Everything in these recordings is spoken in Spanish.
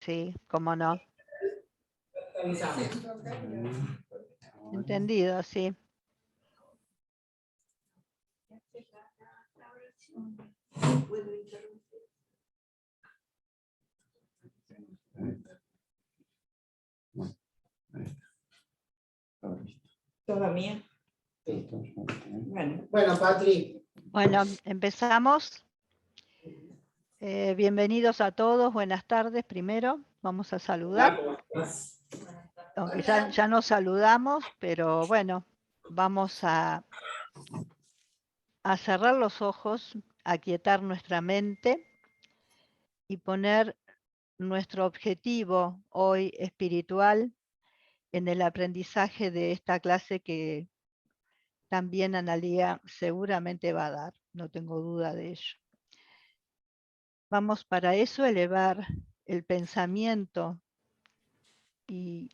Sí, cómo no. Entendido, sí. ¿Todo bien? Bueno, Patri. Bueno, empezamos. Bienvenidos a todos, buenas tardes primero. Vamos a saludar, aunque ya nos saludamos, pero bueno, vamos a cerrar los ojos, aquietar nuestra mente y poner nuestro objetivo hoy espiritual en el aprendizaje de esta clase que también Analía seguramente va a dar, no tengo duda de ello. Vamos para eso a elevar el pensamiento y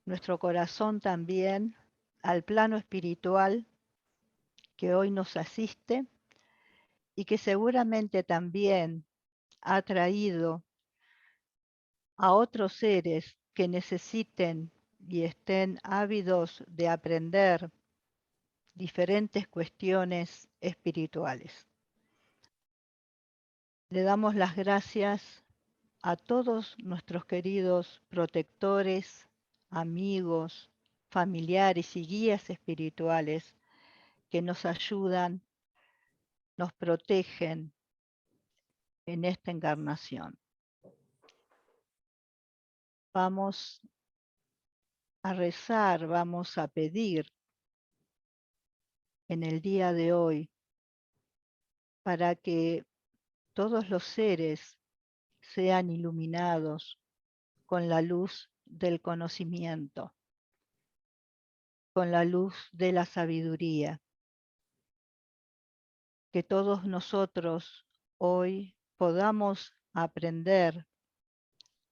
nuestro corazón también al plano espiritual que hoy nos asiste y que seguramente también ha traído a otros seres que necesiten y estén ávidos de aprender diferentes cuestiones espirituales. Le damos las gracias a todos nuestros queridos protectores, amigos, familiares y guías espirituales que nos ayudan, nos protegen en esta encarnación. Vamos a rezar, vamos a pedir en el día de hoy para que todos los seres sean iluminados con la luz del conocimiento, con la luz de la sabiduría, que todos nosotros hoy podamos aprender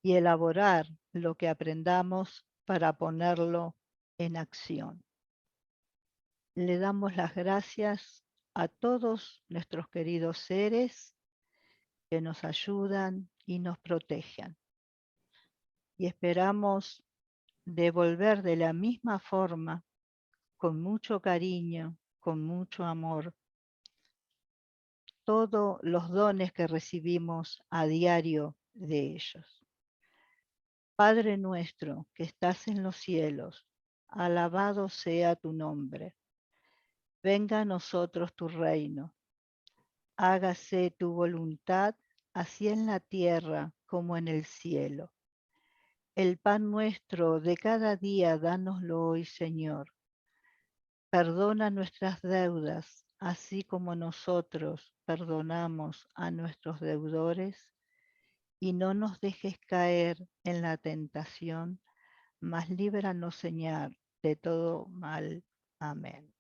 y elaborar lo que aprendamos para ponerlo en acción. Le damos las gracias a todos nuestros queridos seres que nos ayudan y nos protegen. Y esperamos devolver de la misma forma, con mucho cariño, con mucho amor, todos los dones que recibimos a diario de ellos. Padre nuestro que estás en los cielos, alabado sea tu nombre. Venga a nosotros tu reino. Hágase tu voluntad, así en la tierra como en el cielo. El pan nuestro de cada día, dánoslo hoy, Señor. Perdona nuestras deudas, así como nosotros perdonamos a nuestros deudores, y no nos dejes caer en la tentación, mas líbranos, Señor, de todo mal. Amén.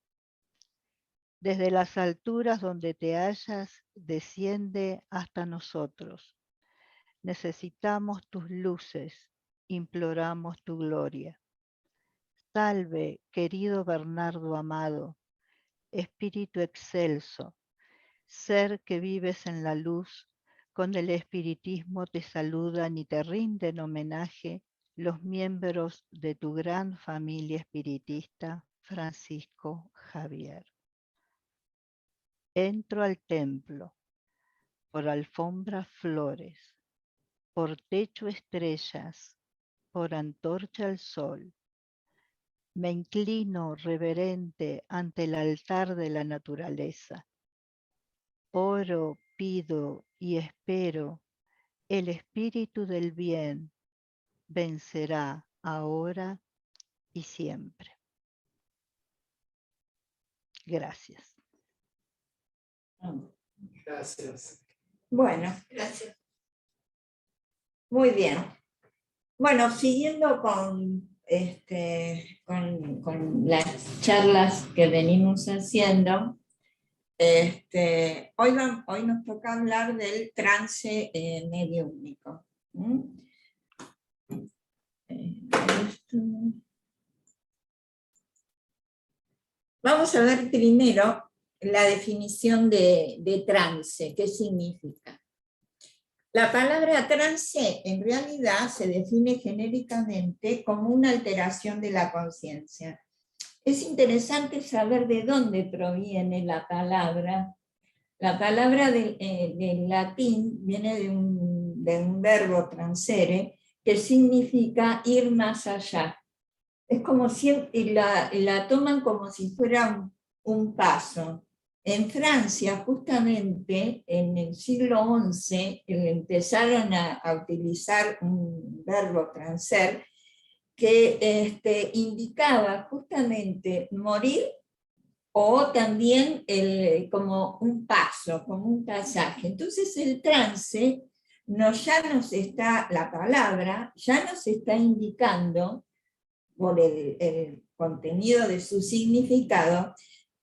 Desde las alturas donde te hallas, desciende hasta nosotros. Necesitamos tus luces, imploramos tu gloria. Salve, querido Bernardo amado, espíritu excelso, ser que vives en la luz, con el espiritismo te saludan y te rinden homenaje los miembros de tu gran familia espiritista, Francisco Javier. Entro al templo, por alfombra flores, por techo estrellas, por antorcha al sol. Me inclino reverente ante el altar de la naturaleza. Oro, pido y espero, el espíritu del bien vencerá ahora y siempre. Gracias. Gracias. Bueno, gracias. Muy bien. Bueno, siguiendo con las charlas que venimos haciendo, hoy nos toca hablar del trance mediúnico. Vamos a ver primero la definición de trance, ¿qué significa? La palabra trance en realidad se define genéricamente como una alteración de la conciencia. Es interesante saber de dónde proviene la palabra. La palabra del latín viene de un verbo transere, que significa ir más allá. Es como si la toman como si fuera un paso. En Francia, justamente en el siglo XI, empezaron a utilizar un verbo transer que indicaba justamente morir, o también como un paso, como un pasaje. Entonces el trance la palabra ya nos está indicando, por el contenido de su significado,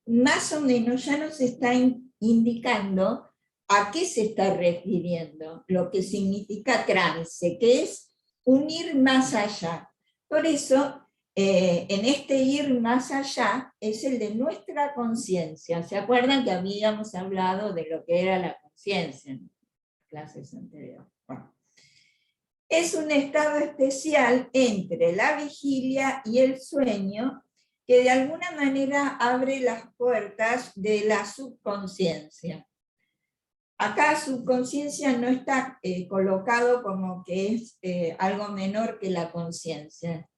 más o menos ya nos está indicando a qué se está refiriendo, lo que significa trance, que es un ir más allá. Por eso, en este ir más allá es el de nuestra conciencia. ¿Se acuerdan que habíamos hablado de lo que era la conciencia en clases anteriores? Bueno. Es un estado especial entre la vigilia y el sueño que de alguna manera abre las puertas de la subconsciencia. Acá subconsciencia no está colocado como que es algo menor que la conciencia,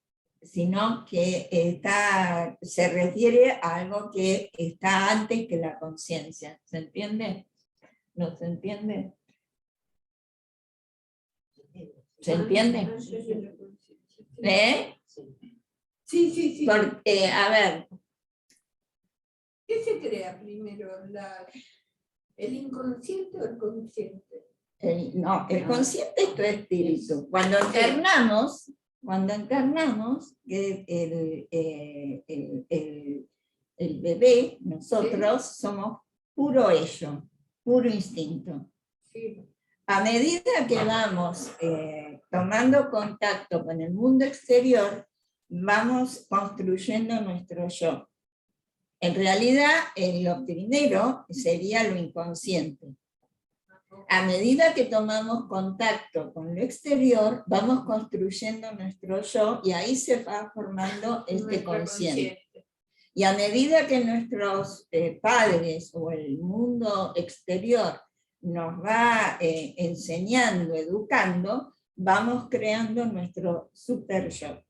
sino que se refiere a algo que está antes que la conciencia. ¿Se entiende? ¿No se entiende? ¿Se entiende? ¿Eh? Sí. Porque, a ver. ¿Qué se crea primero? ¿El inconsciente o el consciente? No, el consciente es tu espíritu. Cuando encarnamos, el bebé, nosotros somos puro ello, puro instinto. Sí. A medida que vamos tomando contacto con el mundo exterior, vamos construyendo nuestro yo. En realidad, lo primero sería lo inconsciente. A medida que tomamos contacto con lo exterior, vamos construyendo nuestro yo y ahí se va formando este consciente. Y a medida que nuestros padres o el mundo exterior nos va enseñando, educando, vamos creando nuestro super yo.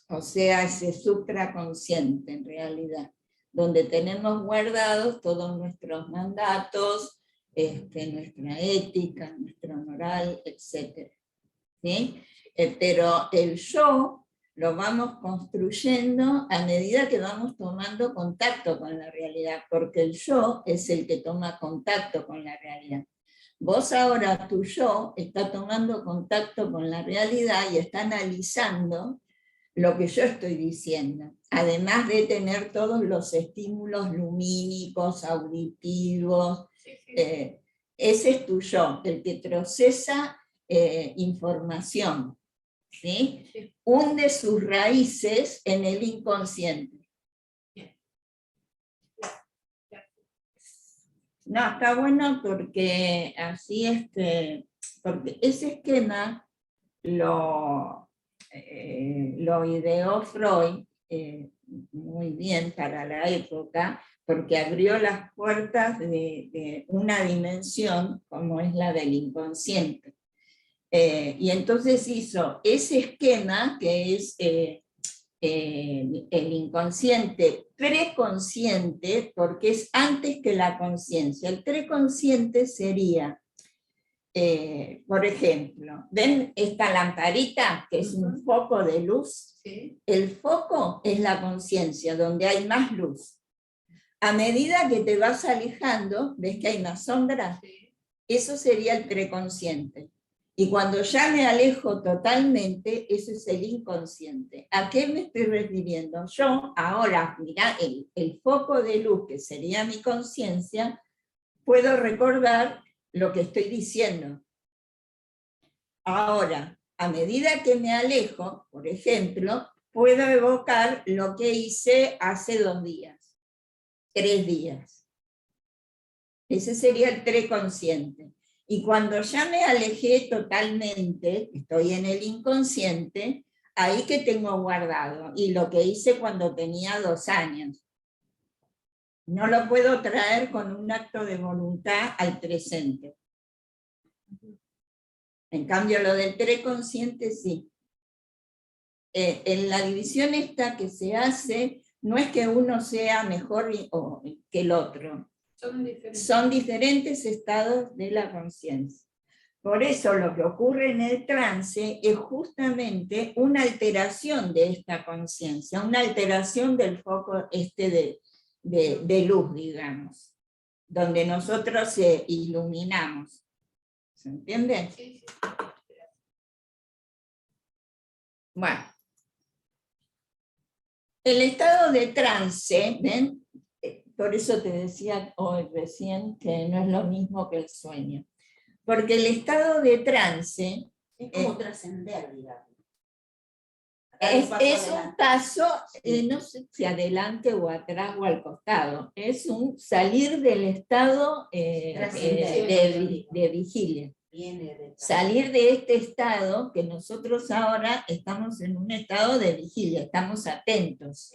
O sea, ese supraconsciente en realidad, donde tenemos guardados todos nuestros mandatos, nuestra ética, nuestra moral, etc. ¿Sí? Pero el yo lo vamos construyendo a medida que vamos tomando contacto con la realidad, porque el yo es el que toma contacto con la realidad. Vos ahora, tu yo, está tomando contacto con la realidad y está analizando lo que yo estoy diciendo, además de tener todos los estímulos lumínicos, auditivos, ese es tu yo, el que procesa información, ¿sí? Hunde sus raíces en el inconsciente. No, está bueno porque así, porque ese esquema lo ideó Freud muy bien para la época, porque abrió las puertas de una dimensión como es la del inconsciente. Y entonces hizo ese esquema que es el inconsciente preconsciente, porque es antes que la conciencia. El preconsciente sería, por ejemplo, ¿ven esta lamparita que es un foco de luz? Sí. El foco es la conciencia, donde hay más luz. A medida que te vas alejando, ves que hay más sombra. Sí. Eso sería el preconsciente. Y cuando ya me alejo totalmente, eso es el inconsciente. ¿A qué me estoy refiriendo? Yo ahora, mirá, el foco de luz, que sería mi conciencia, puedo recordar lo que estoy diciendo. Ahora, a medida que me alejo, por ejemplo, puedo evocar lo que hice hace 2 días, 3 días. Ese sería el preconsciente. Y cuando ya me alejé totalmente, estoy en el inconsciente, ahí que tengo guardado, y lo que hice cuando tenía 2 años. No lo puedo traer con un acto de voluntad al presente. En cambio, lo del preconsciente sí. En la división esta que se hace, no es que uno sea mejor que el otro. Son diferentes estados de la conciencia. Por eso lo que ocurre en el trance es justamente una alteración de esta conciencia, una alteración del foco de luz, digamos, donde nosotros iluminamos. ¿Se entiende? Sí, sí. Bueno. El estado de trance, ¿ven? Por eso te decía hoy recién que no es lo mismo que el sueño. Porque el estado de trance Es como trascender, digamos. es un paso, no sé si adelante o atrás o al costado, es un salir del estado de vigilia. Salir de este estado, que nosotros ahora estamos en un estado de vigilia, estamos atentos.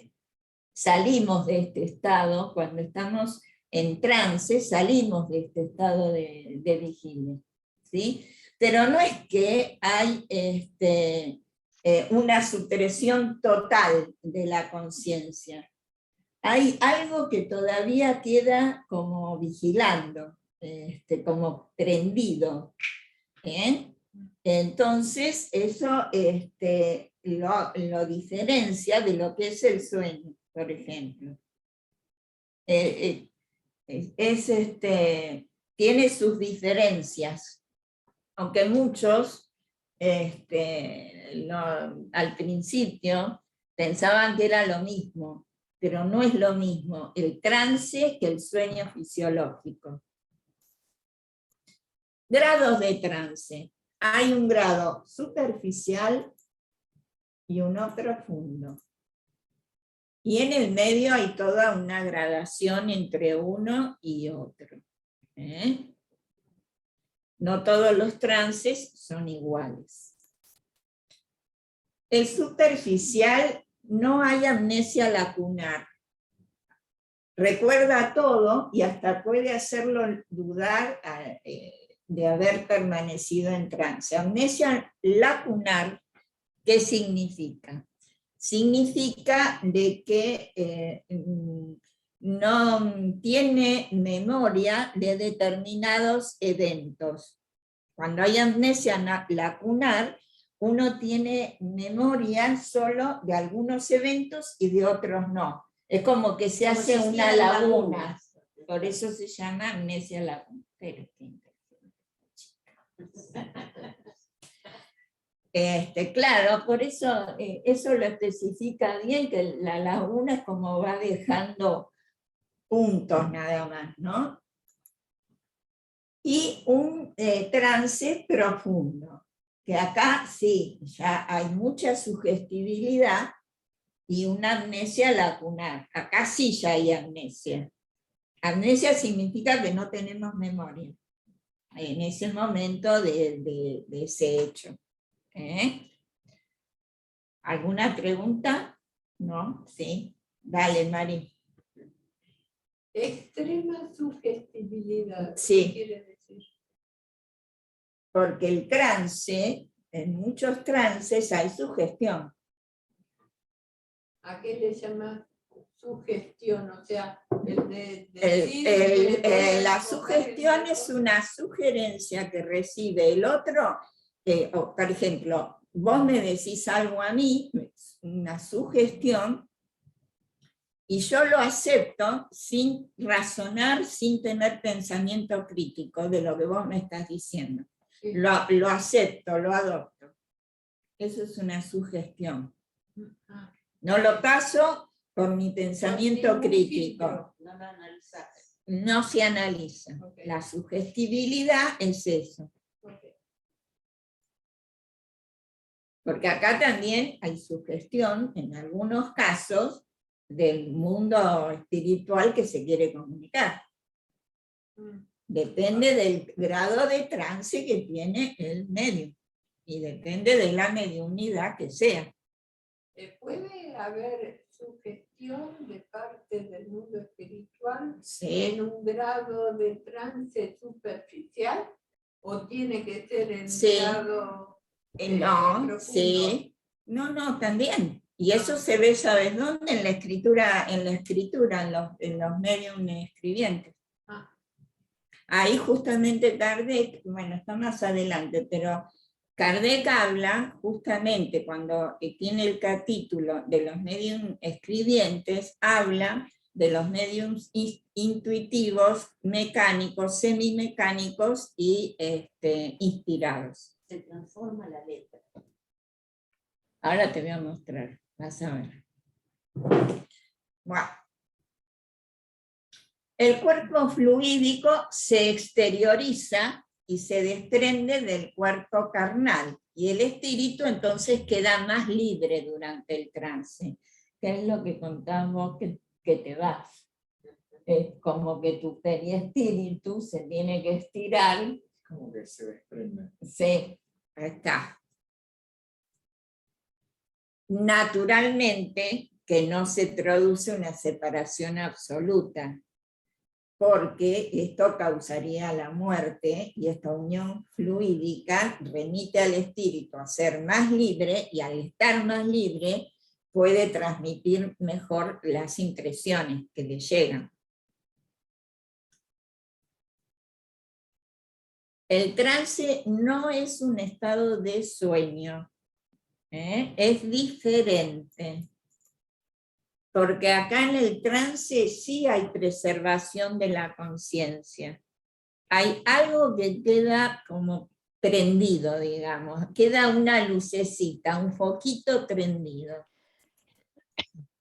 Salimos de este estado, cuando estamos en trance, salimos de este estado de vigilia. ¿Sí? Pero no es que hay una supresión total de la conciencia. Hay algo que todavía queda como vigilando, como prendido. ¿Eh? Entonces, eso lo diferencia de lo que es el sueño, por ejemplo. Tiene sus diferencias, aunque muchos al principio pensaban que era lo mismo, pero no es lo mismo el trance que el sueño fisiológico. Grados de trance. Hay un grado superficial y uno profundo. Y en el medio hay toda una gradación entre uno y otro. No todos los trances son iguales. El superficial, no hay amnesia lacunar. Recuerda todo y hasta puede hacerlo dudar de haber permanecido en trance. Amnesia lacunar, ¿qué significa? Significa de que no tiene memoria de determinados eventos. Cuando hay amnesia lacunar, uno tiene memoria solo de algunos eventos y de otros no. Es como que se hace una laguna. Por eso se llama amnesia lacunar. Claro, por eso eso lo especifica bien, que la laguna es como va dejando puntos nada más, ¿no? Y un trance profundo, que acá sí, ya hay mucha sugestibilidad y una amnesia lacunar. Acá sí ya hay amnesia. Amnesia significa que no tenemos memoria en ese momento de ese hecho. ¿Alguna pregunta? ¿No? Sí. Dale, Mari. Extrema sugestibilidad. Sí. ¿Qué quiere decir? Porque el trance, en muchos trances hay sugestión. ¿A qué le llama sugestión? O sea, el de decir la sugestión es una sugerencia que recibe el otro. Por ejemplo, vos me decís algo a mí, una sugestión, y yo lo acepto sin razonar, sin tener pensamiento crítico de lo que vos me estás diciendo. Sí. Lo acepto, lo adopto. Eso es una sugestión. Ah. No lo paso por mi pensamiento crítico. No lo analizaste. No se analiza. Okay. La sugestibilidad es eso. Okay. Porque acá también hay sugestión, en algunos casos, del mundo espiritual que se quiere comunicar. Depende del grado de trance que tiene el medium y depende de la mediunidad que sea. ¿Puede haber sugestión de parte del mundo espiritual Sí. en un grado de trance superficial? ¿O tiene que ser en Sí. grado No, profundo? sí. No, también. Y eso se ve, ¿sabes dónde? En la escritura, en los medium escribientes. Ah. Ahí justamente Kardec, bueno, está más adelante, pero Kardec habla justamente cuando tiene el capítulo de los medium escribientes, habla de los mediums intuitivos, mecánicos, semimecánicos y inspirados. Se transforma la letra. Ahora te voy a mostrar, vas a ver. Bueno. El cuerpo fluídico se exterioriza y se desprende del cuerpo carnal, y el espíritu entonces queda más libre durante el trance, que es lo que contamos que te vas. Es como que tu periespíritu se tiene que estirar. Como que se desprende. Sí, ahí está. Naturalmente que no se produce una separación absoluta, porque esto causaría la muerte, y esta unión fluídica remite al espíritu a ser más libre, y al estar más libre puede transmitir mejor las impresiones que le llegan. El trance no es un estado de sueño, es diferente. Porque acá en el trance sí hay preservación de la conciencia. Hay algo que queda como prendido, digamos, queda una lucecita, un foquito prendido.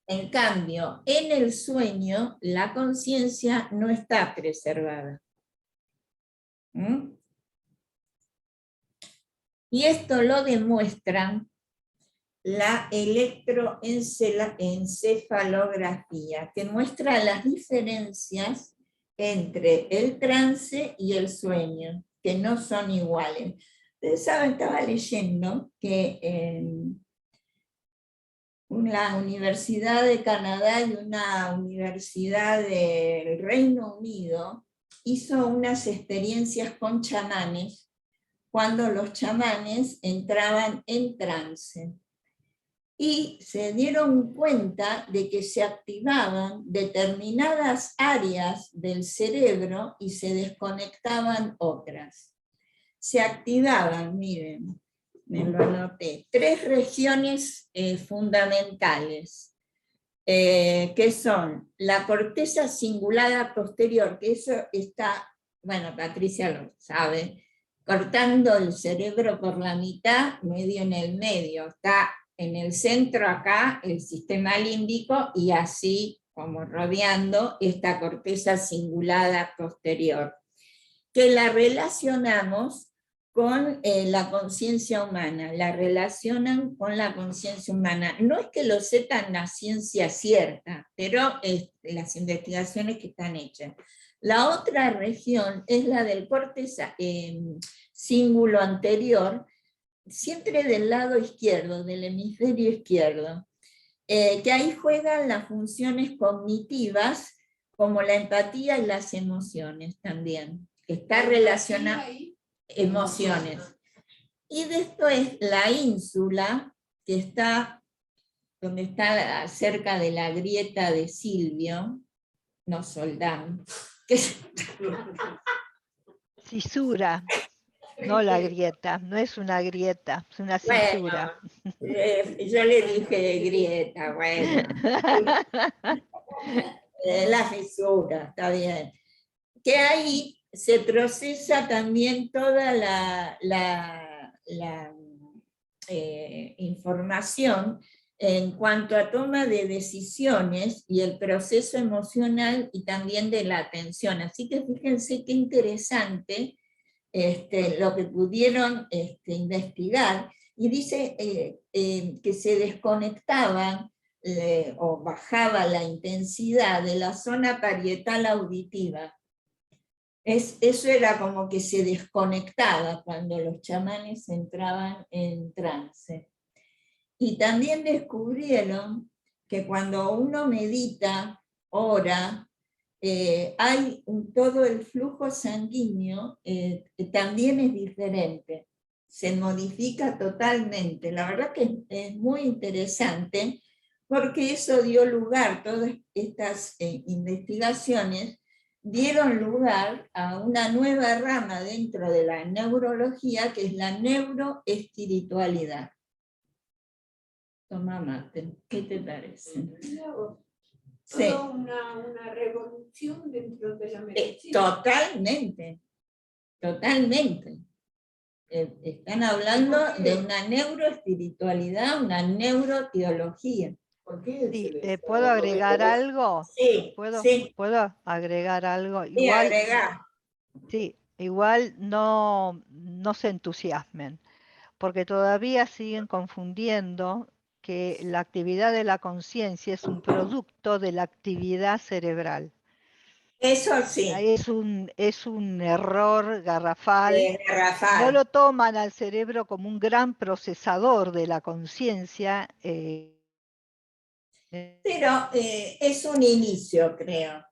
En cambio, en el sueño, la conciencia no está preservada. ¿Mm? Y esto lo demuestran la electroencefalografía, que muestra las diferencias entre el trance y el sueño, que no son iguales. Ustedes saben, estaba leyendo que en una universidad de Canadá y una universidad del Reino Unido hizo unas experiencias con chamanes, cuando los chamanes entraban en trance. Y se dieron cuenta de que se activaban determinadas áreas del cerebro y se desconectaban otras. Se activaban, miren, me lo anoté, 3 regiones fundamentales, que son la corteza cingulada posterior, que eso está, bueno, Patricia lo sabe, cortando el cerebro por la mitad, medio en el medio, está en el centro acá el sistema límbico, y así como rodeando esta corteza cingulada posterior, que la relacionamos con la conciencia humana, la relacionan con la conciencia humana. No es que lo sepan la ciencia cierta, pero las investigaciones que están hechas. La otra región es la del córtex cíngulo anterior, siempre del lado izquierdo, del hemisferio izquierdo, que ahí juegan las funciones cognitivas, como la empatía y las emociones también. Está relacionada emociones. Y después la ínsula, que está donde está cerca de la grieta de Silvio, no Soldán, que Cisura, no la grieta, no es una grieta, es una cisura. Bueno, yo le dije grieta, bueno. La fisura, está bien. Que ahí se procesa también toda la información en cuanto a toma de decisiones y el proceso emocional y también de la atención. Así que fíjense qué interesante lo que pudieron investigar, y dice que se desconectaban o bajaba la intensidad de la zona parietal auditiva. Eso era como que se desconectaba cuando los chamanes entraban en trance. Y también descubrieron que cuando uno medita, ora, hay todo el flujo sanguíneo también es diferente, se modifica totalmente. La verdad que es muy interesante porque eso dio lugar, todas estas investigaciones dieron lugar a una nueva rama dentro de la neurología que es la neuroespiritualidad. Toma mate, ¿qué te parece? Mira vos, Sí. toda una revolución dentro de la medicina. Totalmente, totalmente. Están hablando de una neuroespiritualidad, una neuroteología. ¿Por qué Sí, se les ¿puedo agregar algo? Sí, ¿Puedo, sí, puedo agregar algo? sí, Igual, agregá. sí, igual no se entusiasmen, porque todavía siguen confundiendo que la actividad de la conciencia es un producto de la actividad cerebral. Eso sí, Es un error garrafal. No garrafal. lo toman al cerebro como un gran procesador de la conciencia. Pero es un inicio, creo.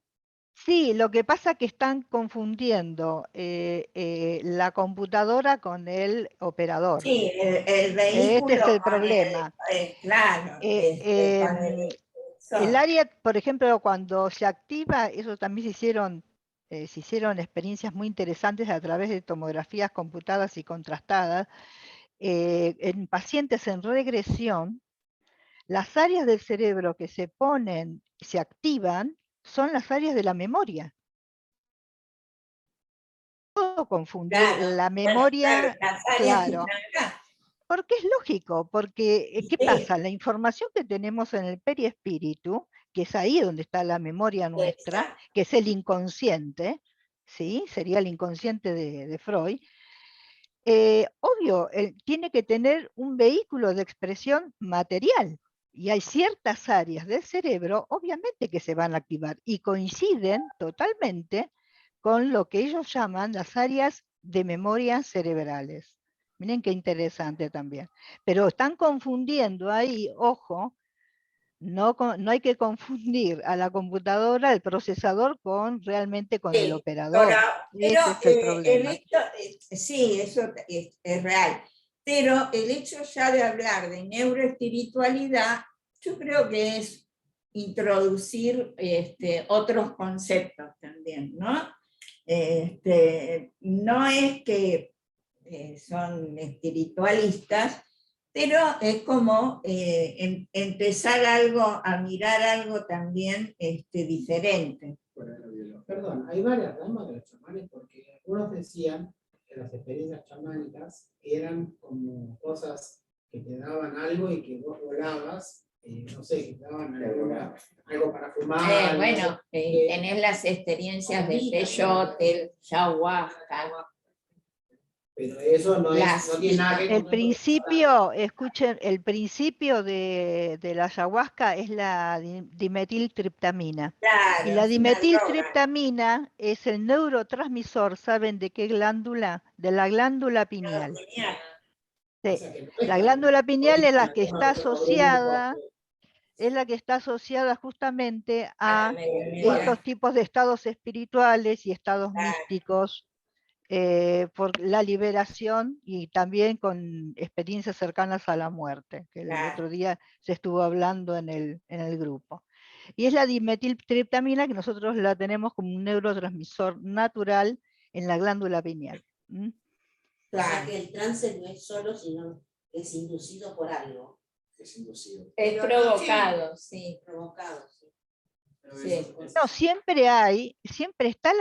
Sí, lo que pasa es que están confundiendo la computadora con el operador. Sí, el Este vehículo es el con problema. claro, con El eso. área, por ejemplo, cuando se activa, eso también se hicieron experiencias muy interesantes a través de tomografías computadas y contrastadas. En pacientes en regresión, las áreas del cerebro que se activan, son las áreas de la memoria. Puedo confundir Claro, la bueno, claro, memoria, las áreas que claro, están acá. porque es lógico, porque ¿qué Sí, pasa? La información que tenemos en el periespíritu, que es ahí donde está la memoria nuestra, exacto. que es el inconsciente, ¿sí? Sería el inconsciente de Freud, obvio, tiene que tener un vehículo de expresión material. Y hay ciertas áreas del cerebro, obviamente, que se van a activar y coinciden totalmente con lo que ellos llaman las áreas de memoria cerebrales. Miren qué interesante también. Pero están confundiendo ahí, ojo, no hay que confundir a la computadora, el procesador, realmente con el Sí, pero, operador. pero Ese es el el problema. hecho, sí, eso es real, pero el hecho ya de hablar de neuroespiritualidad, yo creo que es introducir otros conceptos también, ¿no? No es que son espiritualistas, pero es como empezar algo, a mirar algo también diferente. Perdón, hay varias ramas de los chamanes porque algunos decían que las experiencias chamánicas eran como cosas que te daban algo y que vos volabas, no sé, que te daban algo para fumar. Bueno, tenés las experiencias de peyote, el ayahuasca. Pero eso no tiene nada que ver El con principio, escuchen, el principio de la ayahuasca es la dimetiltriptamina. Y Claro, la es una droga. dimetiltriptamina es el neurotransmisor, ¿saben de qué glándula? De la glándula pineal. Genial. O Sí. sea, que no es La tan glándula pineal es la que está egoísta, asociada, justamente a Mediunidad. estos tipos de estados espirituales y estados místicos, por la liberación y también con experiencias cercanas a la muerte, que el Claro. otro día se estuvo hablando en el grupo. Y es la dimetiltriptamina que nosotros la tenemos como un neurotransmisor natural en la glándula pineal. ¿Mm? O sea que el trance no es solo, sino que es inducido por algo. Es inducido. Es Pero provocado, sí. Provocado. Sí. Sí. No, siempre está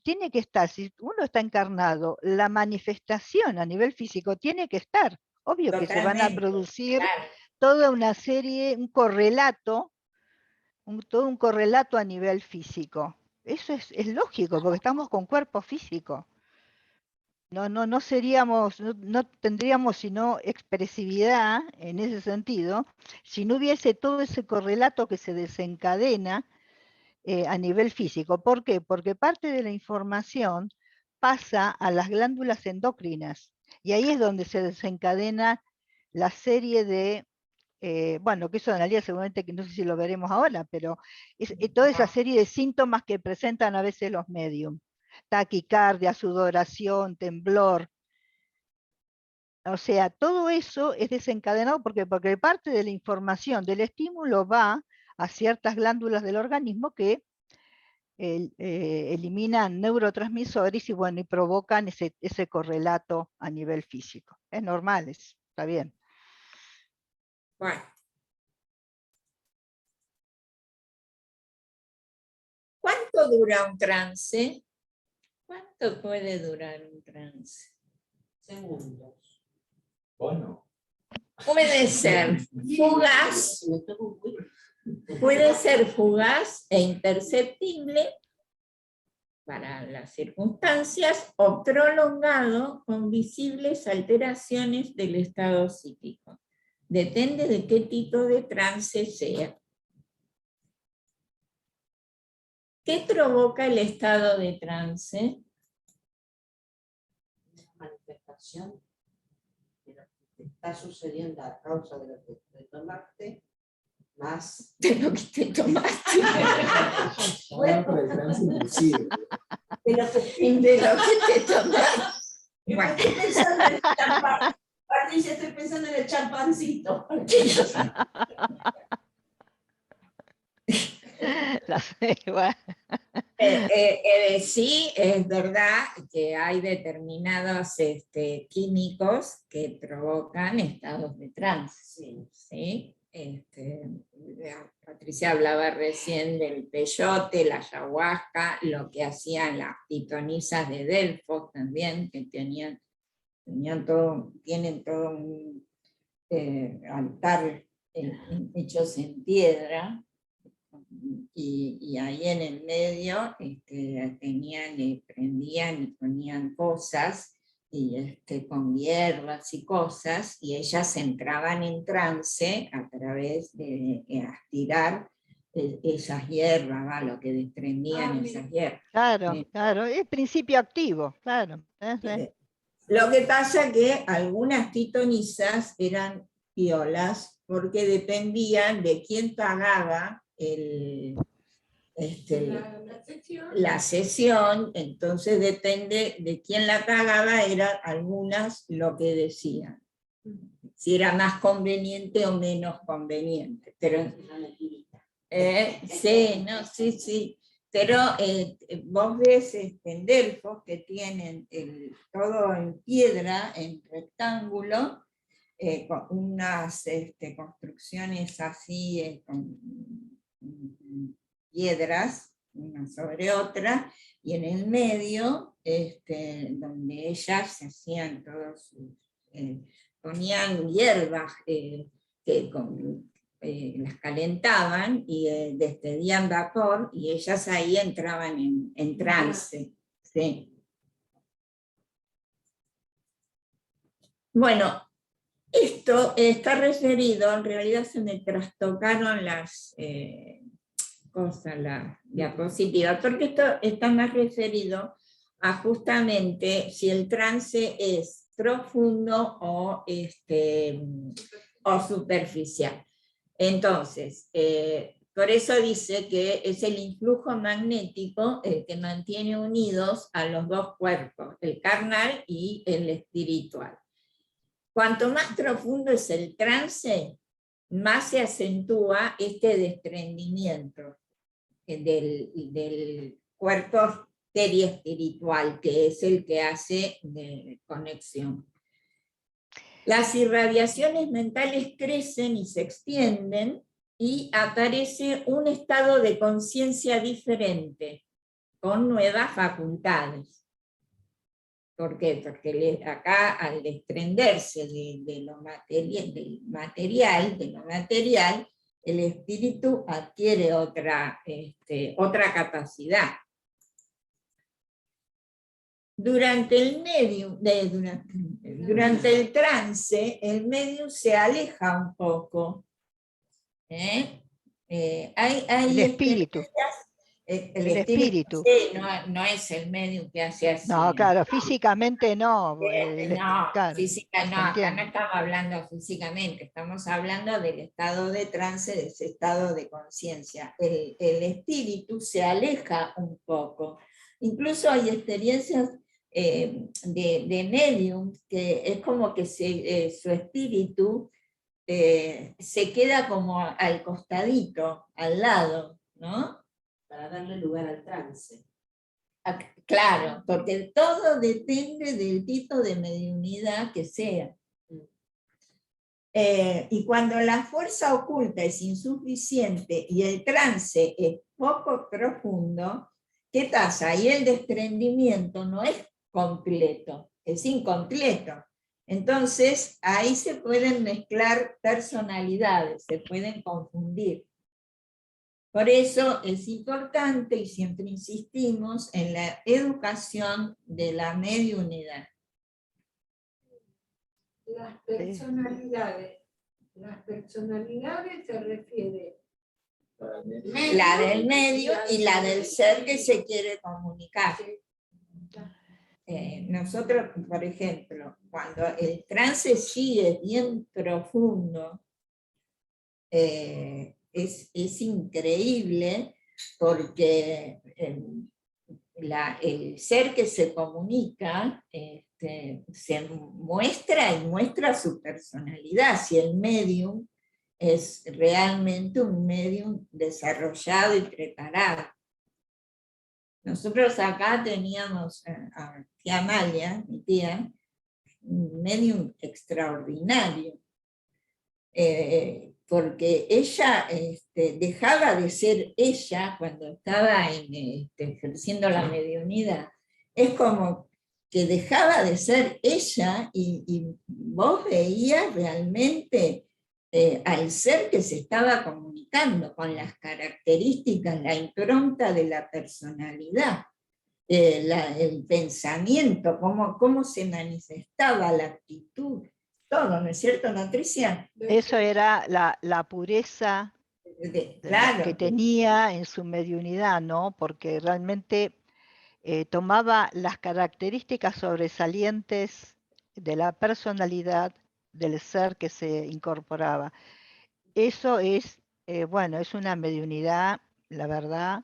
tiene que estar, si uno está encarnado, la manifestación a nivel físico tiene que estar. Obvio que se van a Totalmente, producir claro. toda una serie, un correlato, todo un correlato a nivel físico. Eso es lógico, porque estamos con cuerpo físico. No seríamos, no tendríamos sino expresividad en ese sentido, si no hubiese todo ese correlato que se desencadena a nivel físico. ¿Por qué? Porque parte de la información pasa a las glándulas endocrinas. Y ahí es donde se desencadena la serie de, bueno, que eso en realidad seguramente que no sé si lo veremos ahora, pero es toda esa serie de síntomas que presentan a veces los medium. Taquicardia, sudoración, temblor. O sea, todo eso es desencadenado porque parte de la información del estímulo va a ciertas glándulas del organismo que eliminan neurotransmisores y, bueno, y provocan ese correlato a nivel físico. Es normal, está bien. Bueno. ¿Cuánto dura un trance? ¿Cuánto puede durar un trance? Segundos. Bueno, Puede ser fugaz, puede ser fugaz e imperceptible para las circunstancias, o prolongado con visibles alteraciones del estado psíquico. Depende de qué tipo de trance sea. ¿Qué provoca el estado de trance? Manifestación de lo que te está sucediendo a causa de lo que te tomaste, más De lo que te tomaste. Hablan para el trance inducido. de lo que De lo que te tomaste. Bueno. Estoy pensando en el champán. Patricia, estoy pensando en el champancito. Bueno. Sí, es verdad que hay determinados químicos que provocan estados de trance. ¿Sí? Patricia hablaba recién del peyote, la ayahuasca, lo que hacían las pitonisas de Delfos también, que tienen todo un altar hechos en piedra. Y ahí en el medio prendían y ponían cosas y con hierbas y cosas, y ellas entraban en trance a través de aspirar esas hierbas, lo que desprendían esas hierbas. Claro, claro, es principio activo, claro. Lo que pasa que algunas pitonisas eran piolas porque dependían de quién pagaba la sesión, entonces depende de quién la pagaba, eran algunas lo que decían, si era más conveniente o menos conveniente. Pero, sí. Pero vos ves en Delfos que tienen todo en piedra, en rectángulo, con unas construcciones así, con piedras, una sobre otra, y en el medio, donde ellas se hacían todos ponían hierbas que las calentaban y despedían vapor, y ellas ahí entraban en trance. ¿Sí? Bueno, esto está referido, en realidad se me trastocaron las cosas, las diapositivas, porque esto está más referido a justamente si el trance es profundo o superficial. Entonces, por eso dice que es el influjo magnético el que mantiene unidos a los dos cuerpos, el carnal y el espiritual. Cuanto más profundo es el trance, más se acentúa este desprendimiento del cuerpo periespiritual, que es el que hace de conexión. Las irradiaciones mentales crecen y se extienden, y aparece un estado de conciencia diferente, con nuevas facultades. ¿Por qué? Porque acá, al desprenderse de lo material, el espíritu adquiere otra capacidad. Durante el trance, el medium se aleja un poco. El espíritu. El El espíritu. sí, no es el medium que hace así. No, claro, físicamente no. No, Claro, física no, se acá no entiende. estamos hablando físicamente, estamos hablando del estado de trance, de ese estado de conciencia. El espíritu se aleja un poco. Incluso hay experiencias de medium que es como que su espíritu se queda como al costadito, al lado, ¿no? Para darle lugar al trance. Claro, porque todo depende del tipo de mediunidad que sea. Y cuando la fuerza oculta es insuficiente y el trance es poco profundo, ¿qué pasa? Ahí el desprendimiento no es completo, es incompleto. Entonces, ahí se pueden mezclar personalidades, se pueden confundir. Por eso es importante, y siempre insistimos, en la educación de la mediunidad. Las personalidades se refiere La del medio y la del ser que se quiere comunicar. Nosotros, por ejemplo, cuando el trance sigue bien profundo, es increíble porque el ser que se comunica se muestra y muestra su personalidad. Si el medium es realmente un medium desarrollado y preparado. Nosotros acá teníamos a tía Amalia, mi tía, un medium extraordinario, porque ella dejaba de ser ella cuando estaba ejerciendo la mediunidad. Es como que dejaba de ser ella y vos veías realmente al ser que se estaba comunicando, con las características, la impronta de la personalidad, el pensamiento, cómo se manifestaba la actitud, todo, ¿no es cierto, Patricia? Eso era la pureza Claro. que tenía en su mediunidad, ¿no? Porque realmente tomaba las características sobresalientes de la personalidad del ser que se incorporaba. Eso es, bueno, es una mediunidad, la verdad,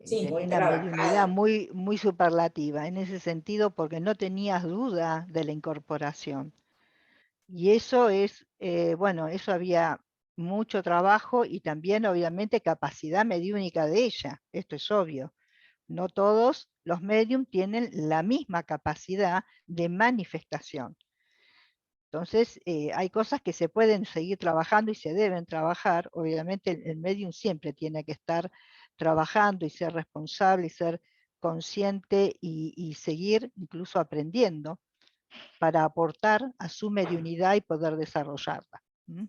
Sí, muy una trabajada. mediunidad muy, muy superlativa en ese sentido, porque no tenías duda de la incorporación. Y eso es, bueno, eso había mucho trabajo y también obviamente capacidad mediúnica de ella, esto es obvio. No todos los medium tienen la misma capacidad de manifestación. Entonces, hay cosas que se pueden seguir trabajando y se deben trabajar. Obviamente el medium siempre tiene que estar trabajando y ser responsable y ser consciente y seguir incluso aprendiendo para aportar a su mediunidad y poder desarrollarla. ¿Mm?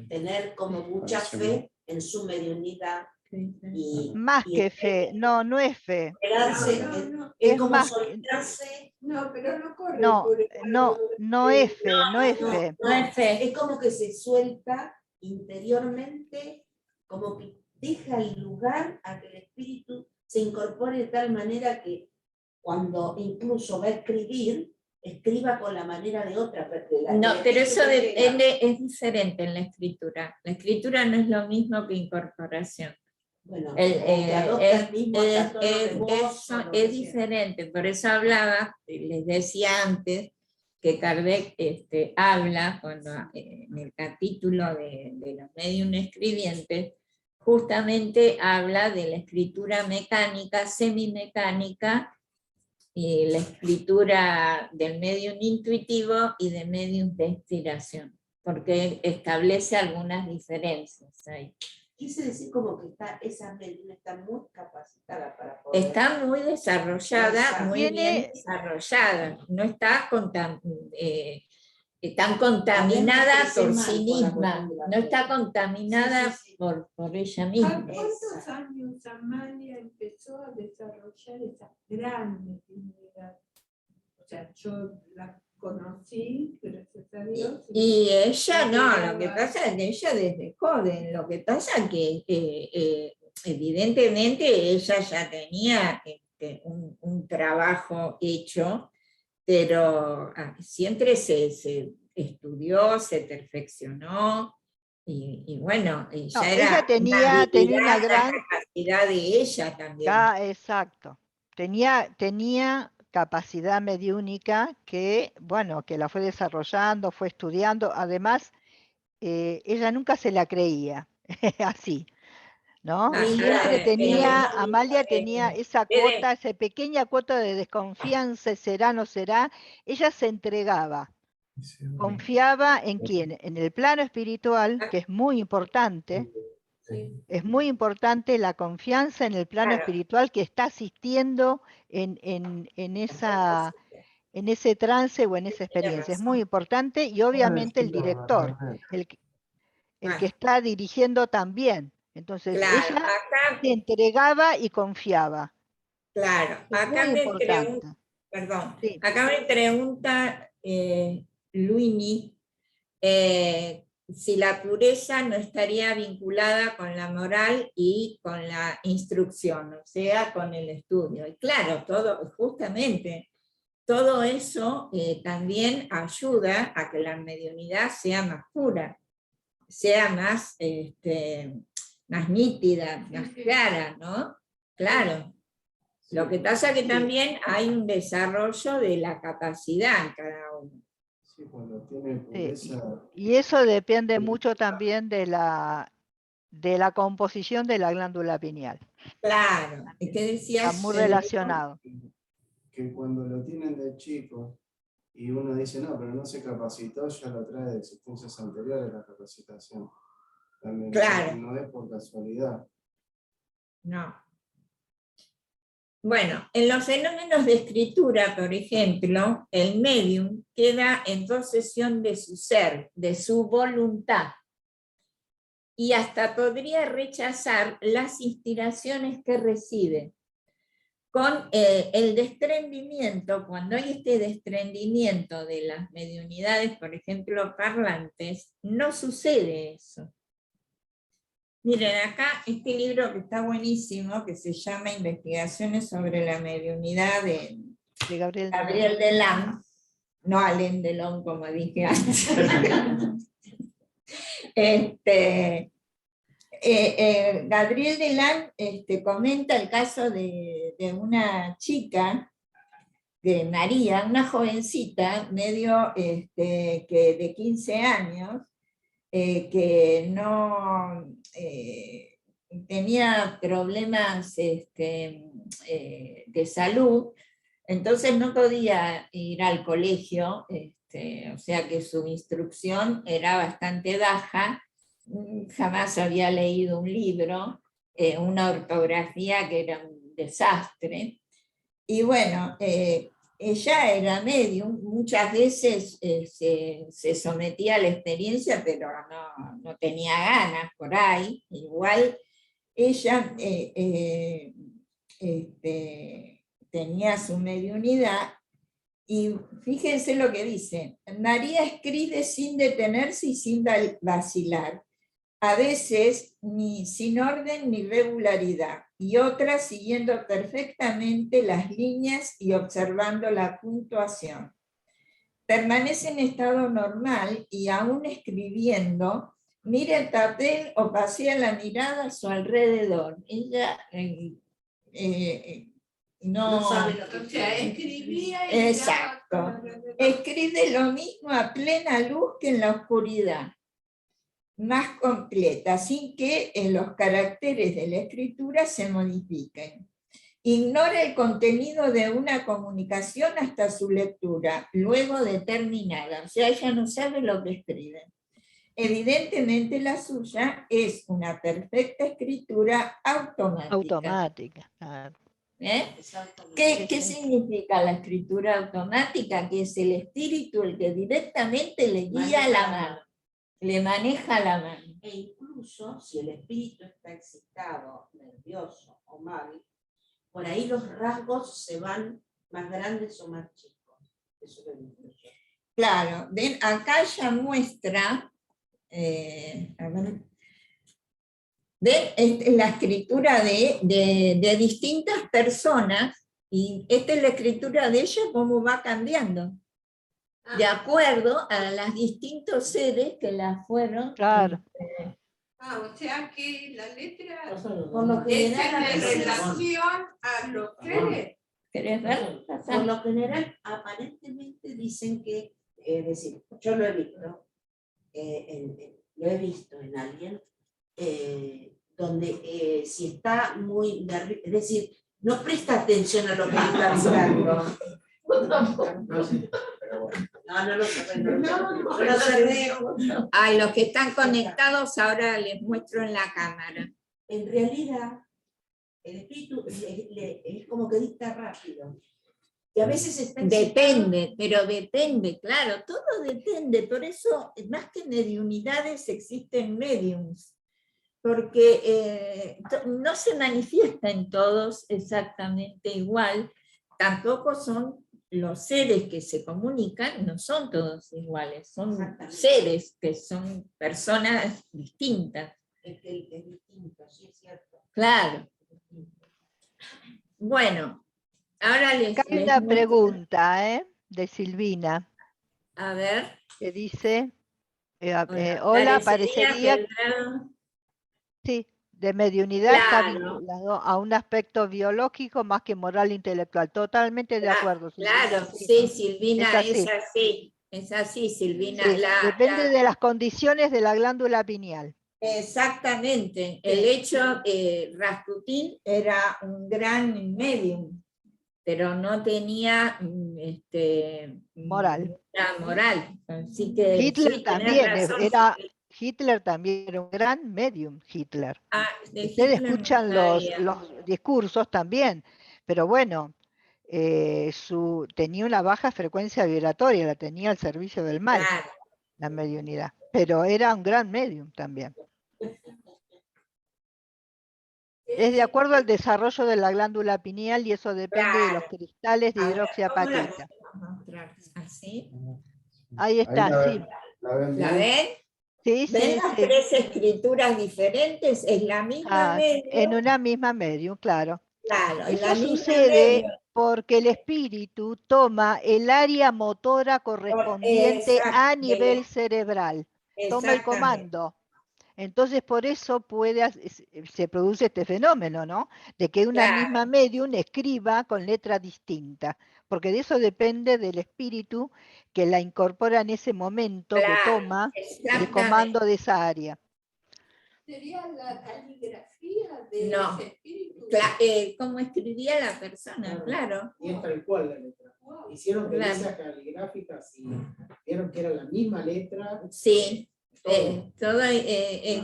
Tener como mucha fe en su mediunidad. Y, Más y que fe, no es fe. esperarse, No, es Es como más, soltarse. no, pero no corre no, por el no es fe, no es fe. No es fe. Es como que se suelta interiormente, como que deja el lugar a que el espíritu se incorpore de tal manera que cuando incluso va a escribir, escriba con la manera de otra. No, pero eso depende, es diferente en la escritura. La escritura no es lo mismo que incorporación. Bueno, que adopta el mismo tono de voz, o lo que sea. Diferente, por eso hablaba, les decía antes, que Kardec habla en el capítulo de los medium escribientes, justamente habla de la escritura mecánica, semimecánica, y la escritura del medium intuitivo y de medium de inspiración, porque establece algunas diferencias ahí. Quise decir como que esa medium está muy capacitada para poder... Está muy desarrollada, muy bien Tiene, desarrollada, no está tan contaminada por sí misma, no está contaminada por ella ¿A misma. cuántos años Amalia empezó a desarrollar esa gran mediunidad? O sea, yo la conocí, gracias a Dios. Y ella no, lo que pasa es que ella desde joven, lo que pasa es que evidentemente ella ya tenía un trabajo hecho, pero siempre se estudió, se perfeccionó, y bueno, y No, ya ella era una tenía habilidad, una una gran, capacidad de ella también. exacto, tenía capacidad mediúnica que, bueno, que la fue desarrollando, fue estudiando, además, ella nunca se la creía, así, ¿no? Ah, Siempre claro, tenía, Amalia tenía esa debe- cuota, esa pequeña cuota de desconfianza, será, no será, ella se entregaba, confiaba en quién, en el plano espiritual, que es muy importante. Sí. Es muy importante la confianza en el plano claro, espiritual que está asistiendo en ese trance o en esa tiene experiencia. Es muy razón. importante y obviamente el director, el que Ah, está dirigiendo también. Entonces claro, ella acá, se entregaba y confiaba. claro, Es muy importante. perdón, Sí, acá me pregunta Luini, si la pureza no estaría vinculada con la moral y con la instrucción, o sea, con el estudio. Y claro, justamente, todo eso también ayuda a que la mediunidad sea más pura, sea más, más nítida, más clara, ¿no? Claro. Lo que pasa es que también hay un desarrollo de la capacidad en cada uno. Sí, cuando tiene sí. pureza, Y eso depende mucho también de la composición de la glándula pineal. Claro, ¿qué Está decías, muy Federico? relacionado. que cuando lo tienen de chico y uno dice, no, pero no se capacitó, ya lo trae de existencias anteriores la capacitación. También Claro. no es por casualidad. No. Bueno, en los fenómenos de escritura, por ejemplo, el medium queda en posesión de su ser, de su voluntad, y hasta podría rechazar las inspiraciones que recibe. Con el desprendimiento, cuando hay este desprendimiento de las mediunidades, por ejemplo, parlantes, no sucede eso. Miren, acá este libro que está buenísimo, que se llama Investigaciones sobre la mediunidad de De Gabriel Gabriel Delán, no Alain Delon, como dije antes. Gabriel Delán comenta el caso de una chica, de María, una jovencita, medio que de 15 años, que no tenía problemas de salud, entonces no podía ir al colegio, o sea que su instrucción era bastante baja, jamás había leído un libro, una ortografía que era un desastre, y bueno, ella era medium, muchas veces se sometía a la experiencia, pero no tenía ganas por ahí. Igual ella tenía su mediunidad, y fíjense lo que dice: María escribe sin detenerse y sin vacilar, a veces sin orden ni regularidad, y otras siguiendo perfectamente las líneas y observando la puntuación. Permanece en estado normal y aún escribiendo, mira el papel o pasea la mirada a su alrededor. Ella No sabe lo que O sea, escribía y Exacto. miraba con alrededor. Escribe lo mismo a plena luz que en la oscuridad, más completa, sin que los caracteres de la escritura se modifiquen. Ignora el contenido de una comunicación hasta su lectura, luego de terminada. O sea, ella no sabe lo que escribe. Evidentemente la suya es una perfecta escritura automática. automática. Claro. ¿Qué significa la escritura automática? Que es el espíritu el que directamente le guía la mano, le maneja la mano. E incluso si el espíritu está excitado, nervioso o mal, por ahí los rasgos se van más grandes o más chicos. Eso lo digo yo. Claro, ven, acá ya muestra, a ver, ¿Ven? Esta es la escritura de distintas personas, y esta es la escritura de ella, cómo va cambiando, de acuerdo a los distintos seres que la fueron. Claro. O sea que la letra Por lo es en general, relación a los seres. ¿Querés ver? por lo general, aparentemente dicen que, es decir, yo lo he visto, lo he visto en alguien, donde si está muy nervioso, es decir, no presta atención a lo que está hablando. No sé, pero bueno. No lo cerré. A los que están conectados ahora les muestro en la cámara. En realidad, el espíritu es como que dicta rápido. Y a veces está Depende, pero depende, claro, todo depende. Por eso, más que mediunidades, existen mediums. Porque no se manifiesta en todos exactamente igual. Tampoco son los seres que se comunican, no son todos iguales. Son seres que son personas distintas. Es distinto, sí es cierto. Claro. Bueno, ahora les Acá hay les una muestro- pregunta, de Silvina, A ver. que dice, Bueno, hola, parecería parecería, que el grado- sí, de mediunidad está Claro. vinculado a un aspecto biológico más que moral e intelectual. Totalmente de acuerdo, Silvina. Claro, Sí, sí, Silvina, es así. es así, Silvina. Sí, depende de las condiciones de la glándula pineal. Exactamente. El hecho, Rasputín era un gran medium, pero no tenía Moral. una moral. Así que Hitler sí, tenés también razón. Hitler también era un gran medium, Hitler. De Ustedes Hitler no escuchan sabía. los discursos también, pero bueno, tenía una baja frecuencia vibratoria, la tenía al servicio del mal, Claro. la mediunidad, pero era un gran medium también. Es de acuerdo al desarrollo de la glándula pineal y eso depende de los Claro. cristales de A ver, hidroxiapatita. ¿cómo la mostrar? ¿Así? Ahí está, la sí. ven. ¿La ven ¿La bien? ven? Sí, ¿Ven sí, las sí. tres escrituras diferentes? Es la misma medio. En una misma medium, claro. Claro, en la Eso misma sucede medio. porque el espíritu toma el área motora correspondiente a nivel cerebral, toma el Exactamente. comando. Entonces por eso se produce este fenómeno, ¿no? De que una Claro. misma medium escriba con letra distinta, porque de eso depende del espíritu que la incorpora en ese momento que Claro, toma el exactamente. comando de esa área. Sería la caligrafía de No. ese espíritu. ¿Cómo escribía la persona? Claro. Y es tal cual la letra. Hicieron Claro. pericias caligráficas y vieron que era la misma letra. Sí. Todo,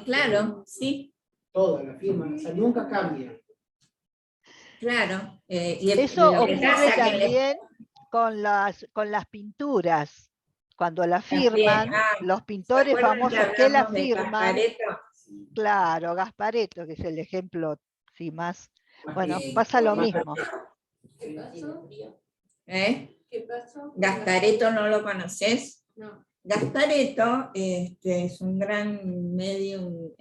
Claro, sí. toda la firma, o sea, nunca cambia. Claro. Eso lo que ocurre pasa que también con las pinturas. Cuando la firman, los ¿se pintores acuerdan que famosos que la hablamos de firman, Gasparetto? claro, Gasparetto, que es el ejemplo sí, más, Más bueno, que- pasa lo más- mismo. ¿Qué pasó? ¿Eh? ¿Qué pasó? ¿Gasparetto no lo conoces? No. Gasparetto es un gran medium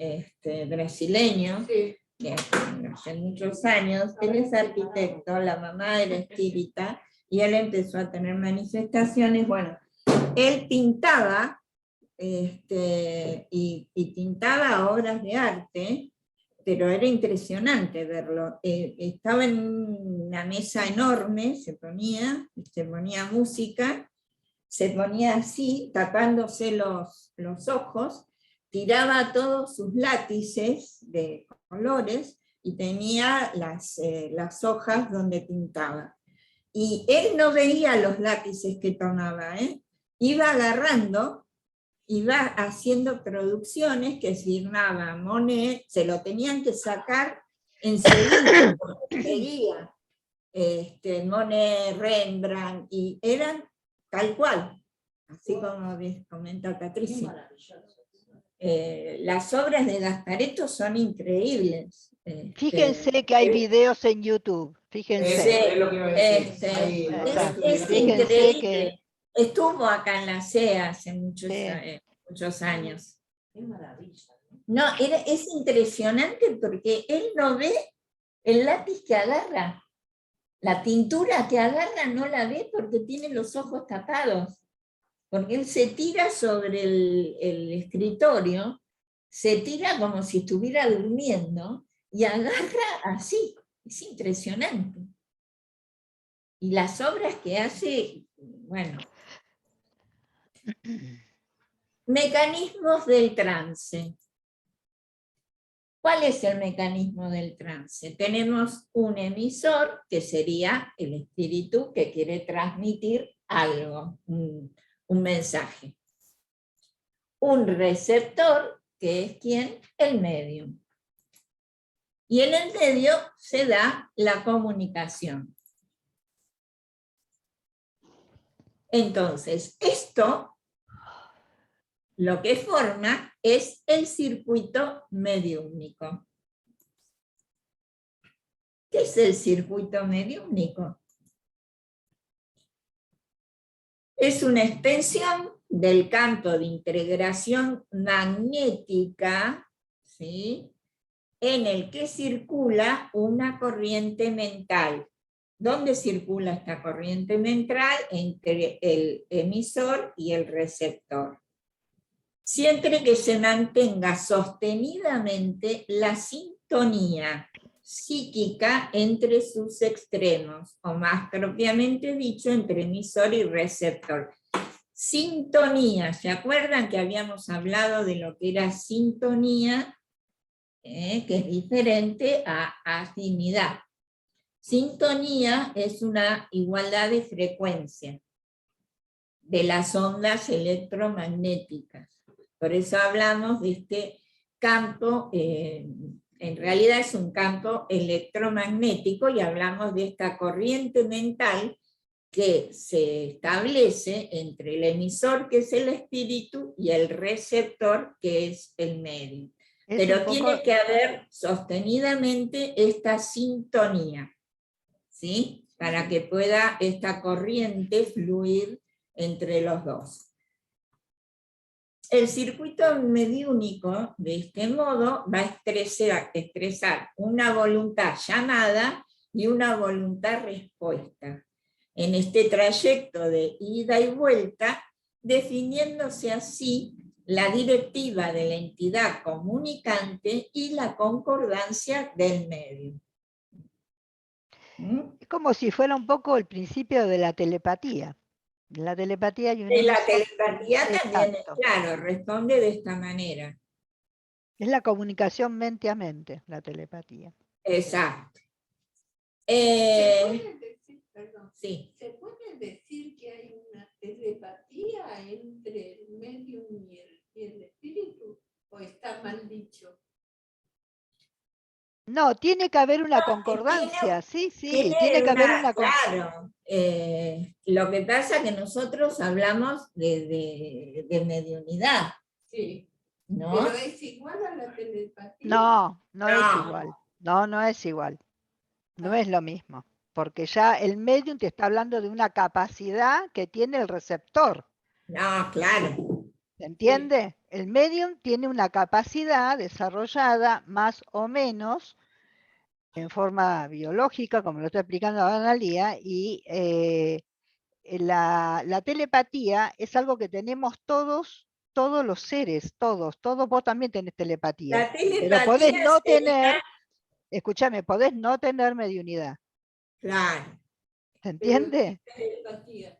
brasileño, Sí. que hace muchos años, él es arquitecto, la mamá era espírita, y él empezó a tener manifestaciones. Bueno, él pintaba y pintaba obras de arte, pero era impresionante verlo. Estaba en una mesa enorme, se ponía música, se ponía así, tapándose los ojos, tiraba todos sus lápices de colores y tenía las hojas donde pintaba. Y él no veía los lápices que tomaba, iba agarrando, iba haciendo producciones que firmaba Monet, se lo tenían que sacar enseguida, porque seguía Monet, Rembrandt, y eran tal cual, así como comenta Patricia. Las obras de Gasparetto son increíbles. Fíjense que hay videos en YouTube, fíjense. Es lo que iba a decir. Ahí, Es Fíjense increíble. que- Estuvo acá en la CEA hace muchos Sí. años. Qué maravilla. No, es impresionante porque él no ve el lápiz que agarra. La tintura que agarra no la ve porque tiene los ojos tapados. Porque él se tira sobre el escritorio, se tira como si estuviera durmiendo y agarra así. Es impresionante. Y las obras que hace, bueno. Mecanismos del trance. ¿Cuál es el mecanismo del trance? Tenemos un emisor, que sería el espíritu que quiere transmitir algo, un mensaje. Un receptor, que es ¿quién? El medium. Y en el medio se da la comunicación. Entonces, esto lo que forma es el circuito mediúmnico. ¿Qué es el circuito mediúmnico? Es una extensión del campo de integración magnética, ¿sí?, en el que circula una corriente mental. ¿Dónde circula esta corriente mental? Entre el emisor y el receptor. Siempre que se mantenga sostenidamente la sintonía psíquica entre sus extremos, o más propiamente dicho, entre emisor y receptor. Sintonía, ¿se acuerdan que habíamos hablado de lo que era sintonía? Que es diferente a afinidad. Sintonía es una igualdad de frecuencia de las ondas electromagnéticas. Por eso hablamos de este campo, en realidad es un campo electromagnético, y hablamos de esta corriente mental que se establece entre el emisor, que es el espíritu, y el receptor, que es el medio. Pero tiene que haber sostenidamente esta sintonía, ¿sí?, para que pueda esta corriente fluir entre los dos. El circuito mediúnico, de este modo, va a expresar una voluntad llamada y una voluntad respuesta, en este trayecto de ida y vuelta, definiéndose así la directiva de la entidad comunicante y la concordancia del medio. Es como si fuera un poco el principio de la telepatía. En la telepatía hay un En la emisor. telepatía también, Exacto. claro, responde de esta manera. Es la comunicación mente a mente, la telepatía. Exacto. ¿Se puede decir, perdón, Sí. ¿se puede decir que hay una telepatía entre el medium y el espíritu? ¿O está mal dicho? No, tiene que haber una concordancia, sí, tiene que haber una concordancia. Claro, lo que pasa es que nosotros hablamos de mediunidad, Sí. ¿no? ¿Pero es igual a la telepatía? No, no es No. igual. No es igual. No es lo mismo. Porque ya el medium te está hablando de una capacidad que tiene el receptor. No, claro. ¿Se entiende? El medium tiene una capacidad desarrollada más o menos en forma biológica, como lo está explicando Analía, y la telepatía es algo que tenemos todos los seres, todos, vos también tenés telepatía. La Pero telepatía podés no sería- tener, escúchame, podés no tener mediunidad. Claro, ¿Se entiende? Telepatía.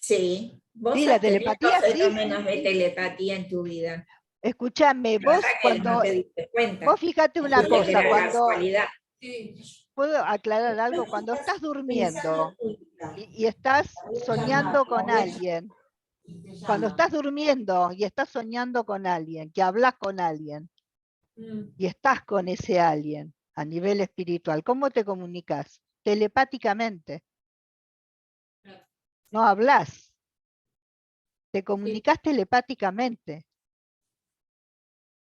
sí. Vos Sí, la has tenido telepatía, sí, fenómenos de sí. telepatía en tu vida. Escúchame, Lo que vos pasa es que no cuando, te diste cuenta. vos fíjate una Dijiste que cosa, era cuando, casualidad. Sí. puedo aclarar algo, cuando estás durmiendo y estás soñando con alguien, cuando estás durmiendo y estás soñando con alguien, que hablas con alguien y estás con ese alguien a nivel espiritual, ¿cómo te comunicas? Telepáticamente. No hablas. Te comunicas telepáticamente.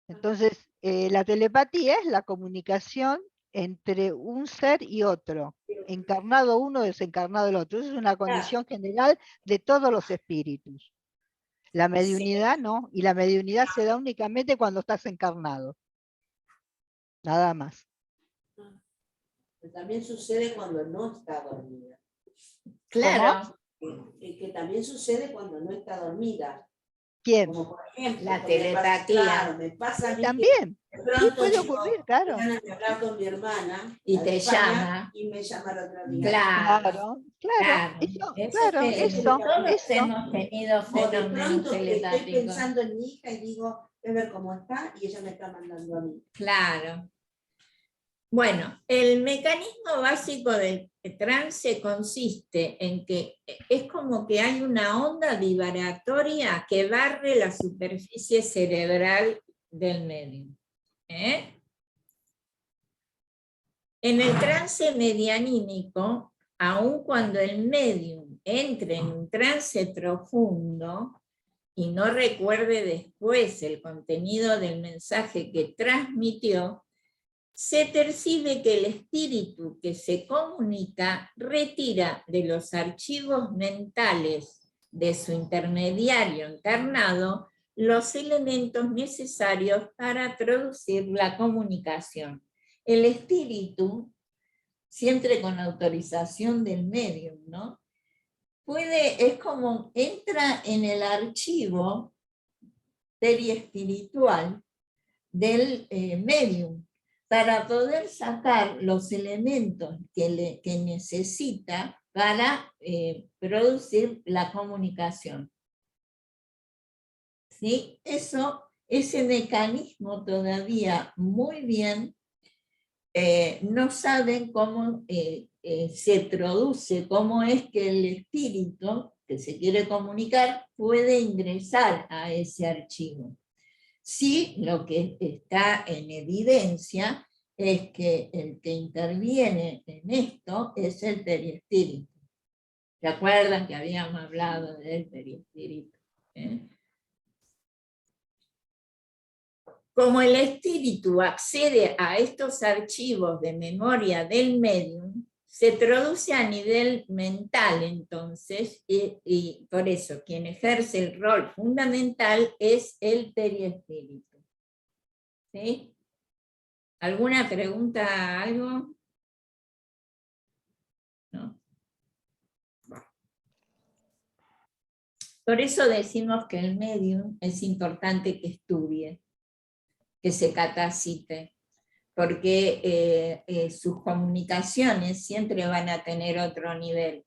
Entonces, la telepatía es la comunicación entre un ser y otro, encarnado uno, desencarnado el otro. Esa es una condición general de todos los espíritus. La mediunidad no, y la mediunidad se da únicamente cuando estás encarnado. Nada más. Pero también sucede cuando no está dormida. Claro, Que también sucede cuando no está dormida. ¿Quién? Como por ejemplo, La que me pasa- telepatía. claro, me pasa a mí También. que de Sí, pronto puede digo, ocurrir, claro. ganas de hablar con mi hermana Y la te de España, llama. y me llama el otro día. Claro, Claro, claro. eso, Eso claro, es que eso, todos eso. hemos tenido O de fenómenos pronto que estoy telepáticos. pensando en mi hija y digo, voy a ver cómo está, y ella me está mandando a mí. Claro. Bueno, el mecanismo básico del trance consiste en que es como que hay una onda vibratoria que barre la superficie cerebral del medium. ¿Eh? En el trance medianímico, aun cuando el medium entre en un trance profundo y no recuerde después el contenido del mensaje que transmitió, se percibe que el espíritu que se comunica retira de los archivos mentales de su intermediario encarnado los elementos necesarios para producir la comunicación. El espíritu, siempre con autorización del medium, ¿no? Es como entra en el archivo periespiritual del medium, para poder sacar los elementos que necesita para producir la comunicación. ¿Sí? Ese mecanismo todavía muy bien no saben cómo se produce, cómo es que el espíritu que se quiere comunicar puede ingresar a ese archivo. Sí, lo que está en evidencia es que el que interviene en esto es el periespíritu. ¿Se acuerdan que habíamos hablado del periespíritu? Como el espíritu accede a estos archivos de memoria del medium, se produce a nivel mental entonces, y por eso quien ejerce el rol fundamental es el periespíritu. ¿Sí? ¿Alguna pregunta, algo? ¿No? Por eso decimos que el medium es importante que estudie, que se capacite, porque sus comunicaciones siempre van a tener otro nivel.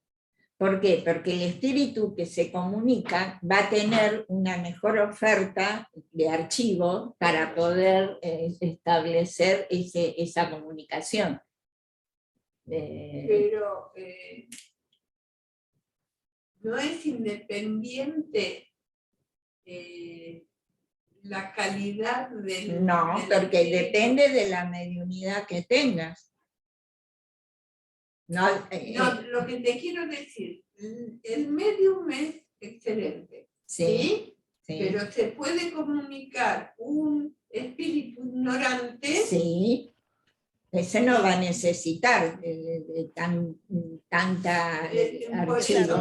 ¿Por qué? Porque el espíritu que se comunica va a tener una mejor oferta de archivo para poder establecer esa comunicación. Pero no es independiente la calidad del... No, del porque espíritu. depende de la mediunidad que tengas. No, No, lo que te quiero decir, el medium es excelente, sí, ¿sí? Pero se puede comunicar un espíritu ignorante. Sí, ese no va a necesitar tanta archivo.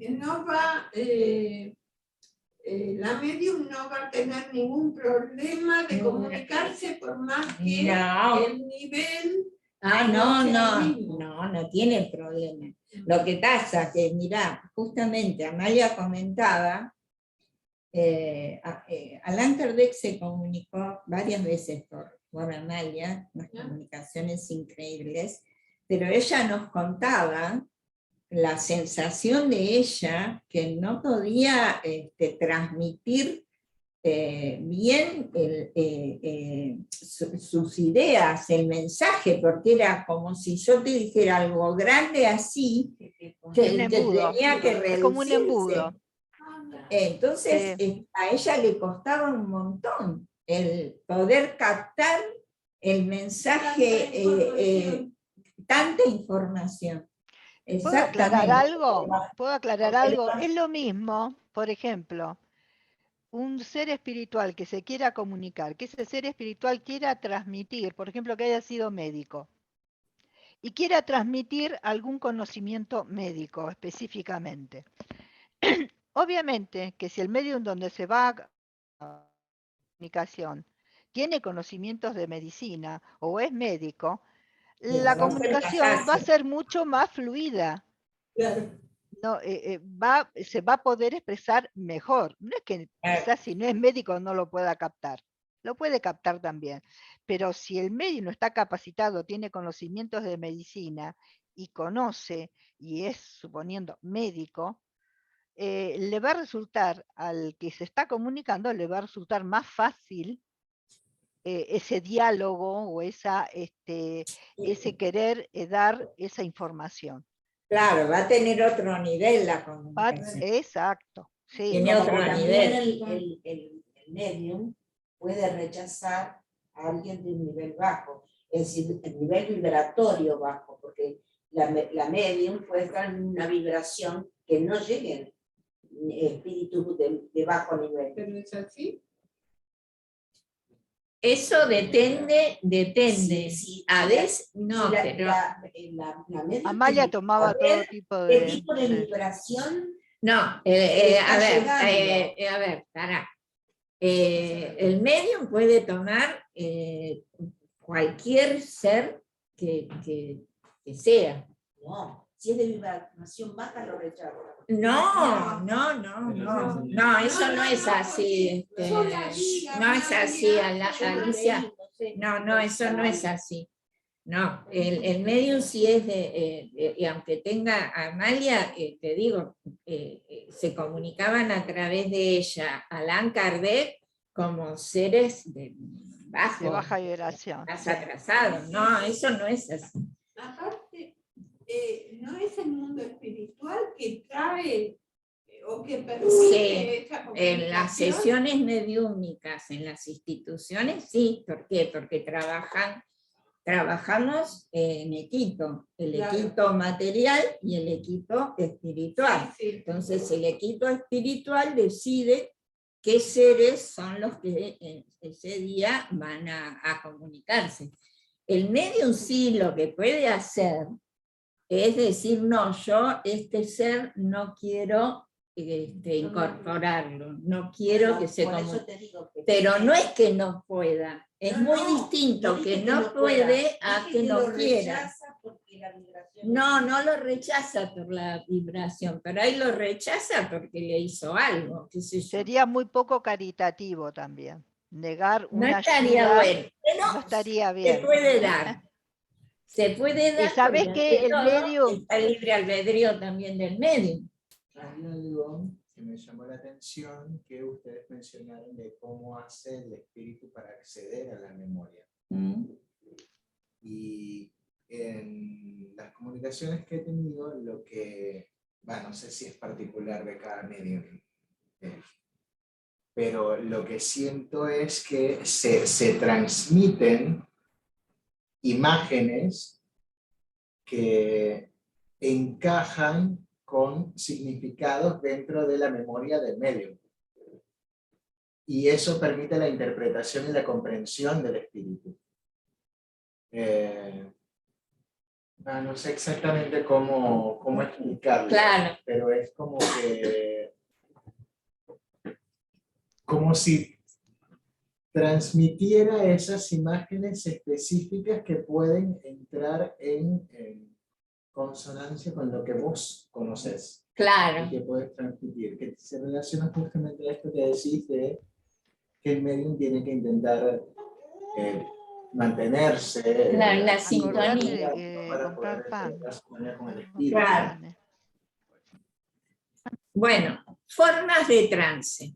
No va, la medium no va a tener ningún problema de comunicarse por más que No. el nivel... No tiene problema. Lo que pasa que, mirá, justamente Amalia comentaba, Allan Kardec se comunicó varias veces por Amalia, unas comunicaciones increíbles, pero ella nos contaba la sensación de ella que no podía transmitir bien sus ideas, el mensaje, porque era como si yo te dijera algo grande así, que tenía que reducirse. Es como un embudo. Entonces a ella le costaba un montón el poder captar el mensaje, tanta información. ¿Puedo aclarar algo? ¿Puedo aclarar algo? Porque- Es lo mismo, por ejemplo, un ser espiritual que se quiera comunicar, que ese ser espiritual quiera transmitir, por ejemplo, que haya sido médico, y quiera transmitir algún conocimiento médico específicamente. Obviamente que si el medio en donde se va a comunicación tiene conocimientos de medicina o es médico, la va a ser más comunicación va a fácil. ser mucho más fluida. Claro. No, se va a poder expresar mejor. No es que Claro. quizás si no es médico no lo pueda captar, lo puede captar también. Pero si el médico no está capacitado, tiene conocimientos de medicina y conoce, y es, suponiendo, médico, le va a resultar, al que se está comunicando, le va a resultar más fácil ese diálogo o ese querer dar esa información. Claro, va a tener otro nivel la comunicación. Exacto, sí. Tiene Como otro que también nivel. el medium puede rechazar a alguien de un nivel bajo, es decir, el nivel vibratorio bajo, porque la medium puede estar en una vibración que no lleguen espíritus de bajo nivel. ¿Pero es así? Eso depende. Sí, A sí, veces, no, Sí, pero la medium Amalia tiene tomaba que saber todo tipo qué de... tipo de vibración no, está a ver, pará. El medium puede tomar cualquier ser que sea. No, si es de vibración baja lo rechaza. No, eso no es así. No es así, Alicia. No, eso no es así. No, el medium sí es y aunque tenga Amalia, te digo, se comunicaban a través de ella, Allan Kardec, como seres de baja vibración. más atrasados. No, eso no es así. Aparte, no es el mundo espiritual que trae o que permite Sí, esa comunicación. en las sesiones mediúmnicas, en las instituciones, sí. ¿Por qué? Porque trabajamos en equipo, el Claro. equipo material y el equipo espiritual. Sí. Entonces el equipo espiritual decide qué seres son los que ese día van a comunicarse. El medium sí lo que puede hacer es decir, no, yo este ser no quiero incorporarlo, no quiero que se comunique. Pero no es que no pueda, es muy distinto que no puede a que no quiera. No lo rechaza por la vibración, pero ahí lo rechaza porque le hizo algo, qué sé yo. Sería muy poco caritativo también. Negar No una estaría ayuda bueno, no estaría se bien. puede dar. Se puede dar ¿sabés porque que ante el todo medio- está el libre albedrío también del medio. Hay algo que me llamó la atención que ustedes mencionaron de cómo hace el espíritu para acceder a la memoria. Y en las comunicaciones que he tenido, lo que, bueno, no sé si es particular de cada medio, pero lo que siento es que se transmiten imágenes que encajan con significados dentro de la memoria del medio. Y eso permite la interpretación y la comprensión del espíritu. No sé exactamente cómo explicarlo, Claro. pero es como que, como si transmitiera esas imágenes específicas que pueden entrar en consonancia con lo que vos conocés. Claro. Y que puedes transmitir, que se relaciona justamente a esto que decís de que el medium tiene que intentar mantenerse La Acordate sintonía. de para comprar poder pan. relacionar con el No espíritu. Claro. tiene. Bueno, formas de trance.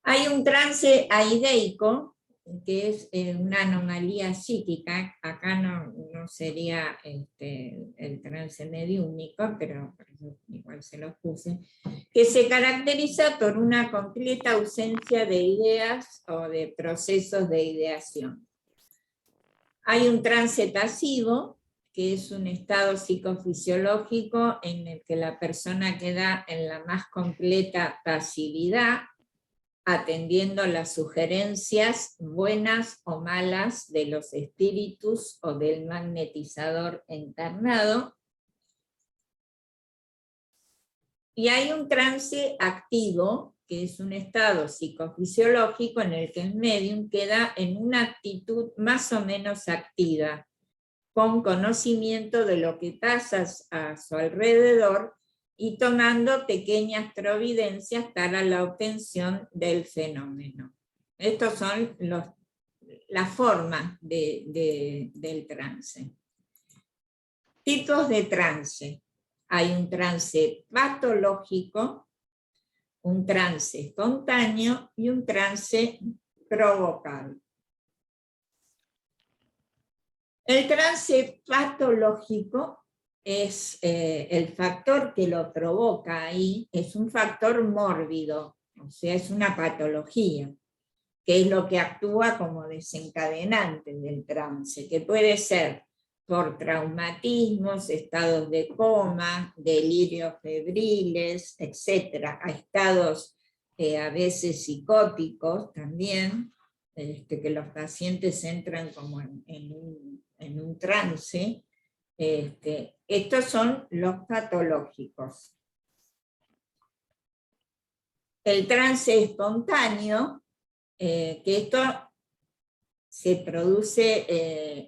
Hay un trance aideico, que es una anomalía psíquica. Acá no sería el trance mediúnico, pero igual se los puse, que se caracteriza por una completa ausencia de ideas o de procesos de ideación. Hay un trance pasivo, que es un estado psicofisiológico en el que la persona queda en la más completa pasividad, atendiendo las sugerencias buenas o malas de los espíritus o del magnetizador encarnado. Y hay un trance activo, que es un estado psicofisiológico en el que el médium queda en una actitud más o menos activa, con conocimiento de lo que pasa a su alrededor y tomando pequeñas providencias para la obtención del fenómeno. Estas son las formas del trance. Tipos de trance. Hay un trance patológico, un trance espontáneo y un trance provocado. El trance patológico es el factor que lo provoca ahí, es un factor mórbido, o sea, es una patología, que es lo que actúa como desencadenante del trance, que puede ser por traumatismos, estados de coma, delirios febriles, etc., a estados a veces psicóticos también, que los pacientes entran como en un trance. Estos son los patológicos. El trance espontáneo, que esto se produce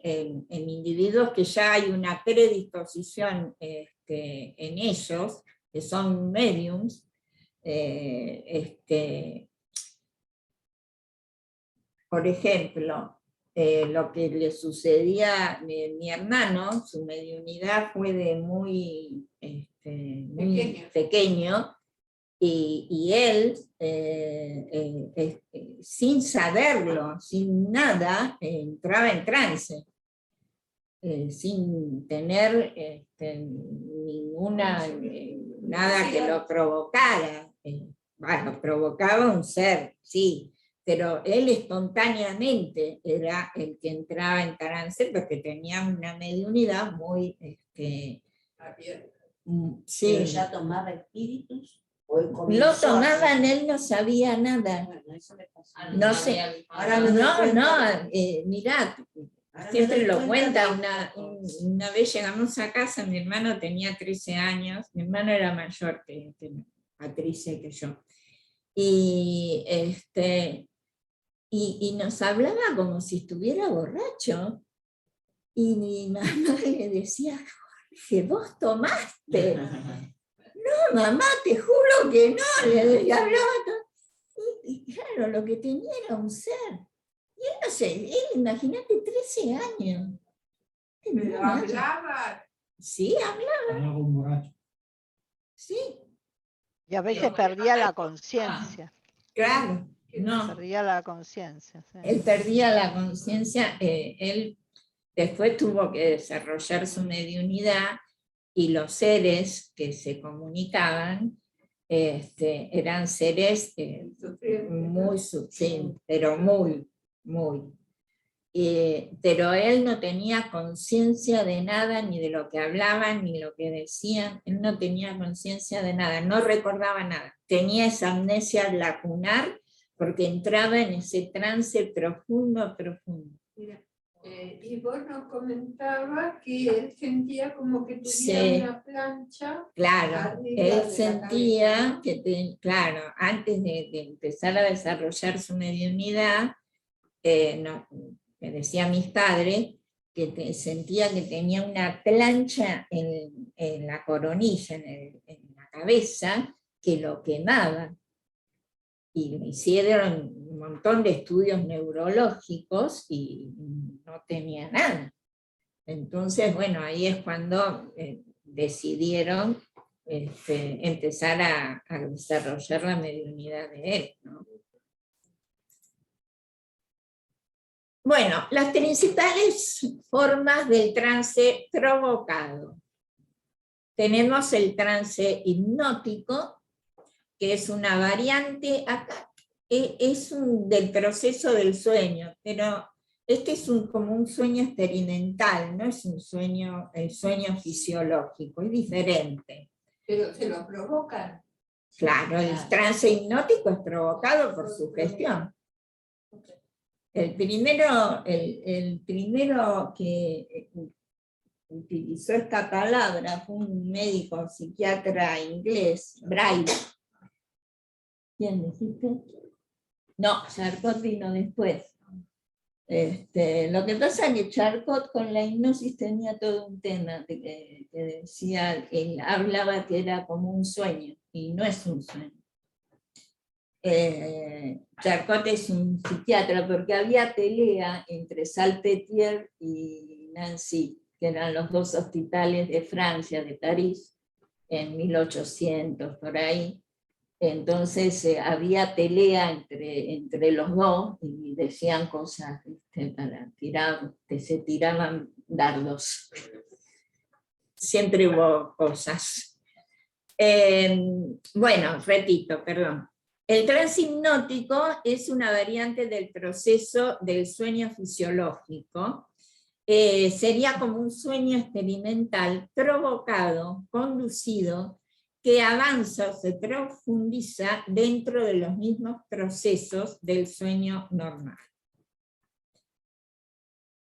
en individuos que ya hay una predisposición en ellos, que son mediums. Por ejemplo, lo que le sucedía a mi hermano, su mediunidad fue de muy pequeño, y él, sin saberlo, sin nada, entraba en trance, sin tener nada que lo provocara. Bueno, provocaba un ser, sí, pero él espontáneamente era el que entraba en trance porque tenía una mediunidad muy... sí. ¿Pero ya tomaba espíritus? Lo tomaban, él no sabía nada. Bueno, eso le pasó. No sé, Ahora me doy cuenta. mirá, Ahora siempre me doy lo cuenta cuenta. que- Una vez llegamos a casa, mi hermano tenía 13 años, mi hermano era mayor que Patricia, que yo. Y nos hablaba como si estuviera borracho. Y mi mamá le decía, Jorge, vos tomaste. No, mamá, te juro que no, le hablaba todo. Y claro, lo que tenía era un ser. Y él no sé, él, imagínate, 13 años. Pero hablaba. Sí, hablaba. Sí, Y a veces perdía la conciencia. claro. No, Perdía la conciencia. Sí. él perdía la conciencia, él después tuvo que desarrollar su mediunidad y los seres que se comunicaban eran seres muy sutil, pero muy. Pero él no tenía conciencia de nada, ni de lo que hablaban, ni lo que decían. Él no tenía conciencia de nada, no recordaba nada. Tenía esa amnesia lacunar porque entraba en ese trance profundo. Mira, y vos nos comentabas que él sentía como que tuviera Sí. una plancha. Claro, arriba él de la sentía cabeza. que, claro, antes de empezar a desarrollar su mediunidad, me decía mis padres que sentía que tenía una plancha en la coronilla, en la cabeza, que lo quemaba. Y me hicieron un montón de estudios neurológicos y no tenía nada. Entonces, bueno, ahí es cuando decidieron empezar a desarrollar la mediunidad de él, ¿no? Bueno, las principales formas del trance provocado. Tenemos el trance hipnótico, que es una variante, acá es del proceso del sueño, pero este es como un sueño experimental, no es un sueño, el sueño fisiológico, es diferente. Pero se lo provocan. Claro, el trance hipnótico es provocado por sugestión. El primero que utilizó esta palabra fue un médico psiquiatra inglés, Braille. ¿Quién dijiste? No, Charcot vino después. Lo que pasa es que Charcot con la hipnosis tenía todo un tema que decía, él hablaba que era como un sueño, y no es un sueño. Charcot es un psiquiatra porque había pelea entre Salpêtrière y Nancy, que eran los dos hospitales de Francia, de París, en 1800, por ahí. Entonces había pelea entre los dos y decían cosas para tirar, que se tiraban dardos. Siempre hubo cosas. Bueno, repito, perdón. El trance hipnótico es una variante del proceso del sueño fisiológico. Sería como un sueño experimental provocado, conducido, que avanza o se profundiza dentro de los mismos procesos del sueño normal.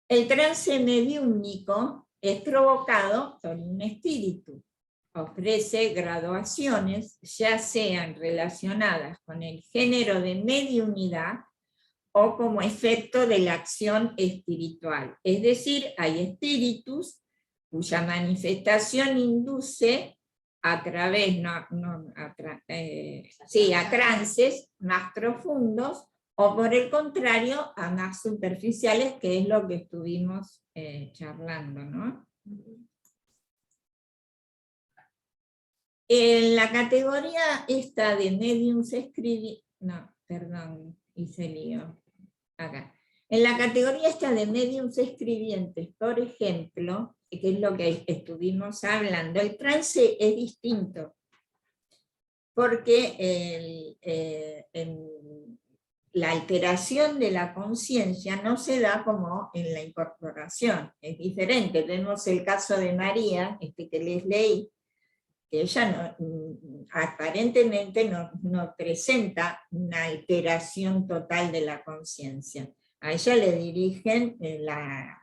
El trance mediúmnico es provocado por un espíritu. Ofrece graduaciones, ya sean relacionadas con el género de mediunidad o como efecto de la acción espiritual. Es decir, hay espíritus cuya manifestación induce a través, a trances más profundos, o por el contrario, a más superficiales, que es lo que estuvimos charlando, ¿no? En la categoría esta de mediums escribientes, no, perdón, hice lío, acá. En la categoría esta de mediums escribientes, por ejemplo, que es lo que estuvimos hablando, el trance es distinto, porque la alteración de la conciencia no se da como en la incorporación, es diferente. Tenemos el caso de María, que les leí, que ella aparentemente no presenta una alteración total de la conciencia. A ella le dirigen la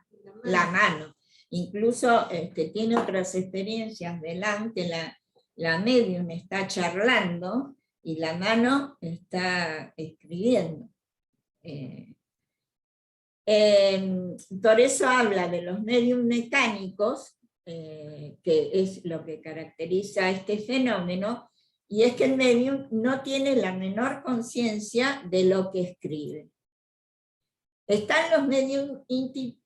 mano. Incluso tiene otras experiencias delante, la medium está charlando y la mano está escribiendo. Por eso habla de los medium mecánicos, que es lo que caracteriza este fenómeno, y es que el medium no tiene la menor conciencia de lo que escribe. Están los medium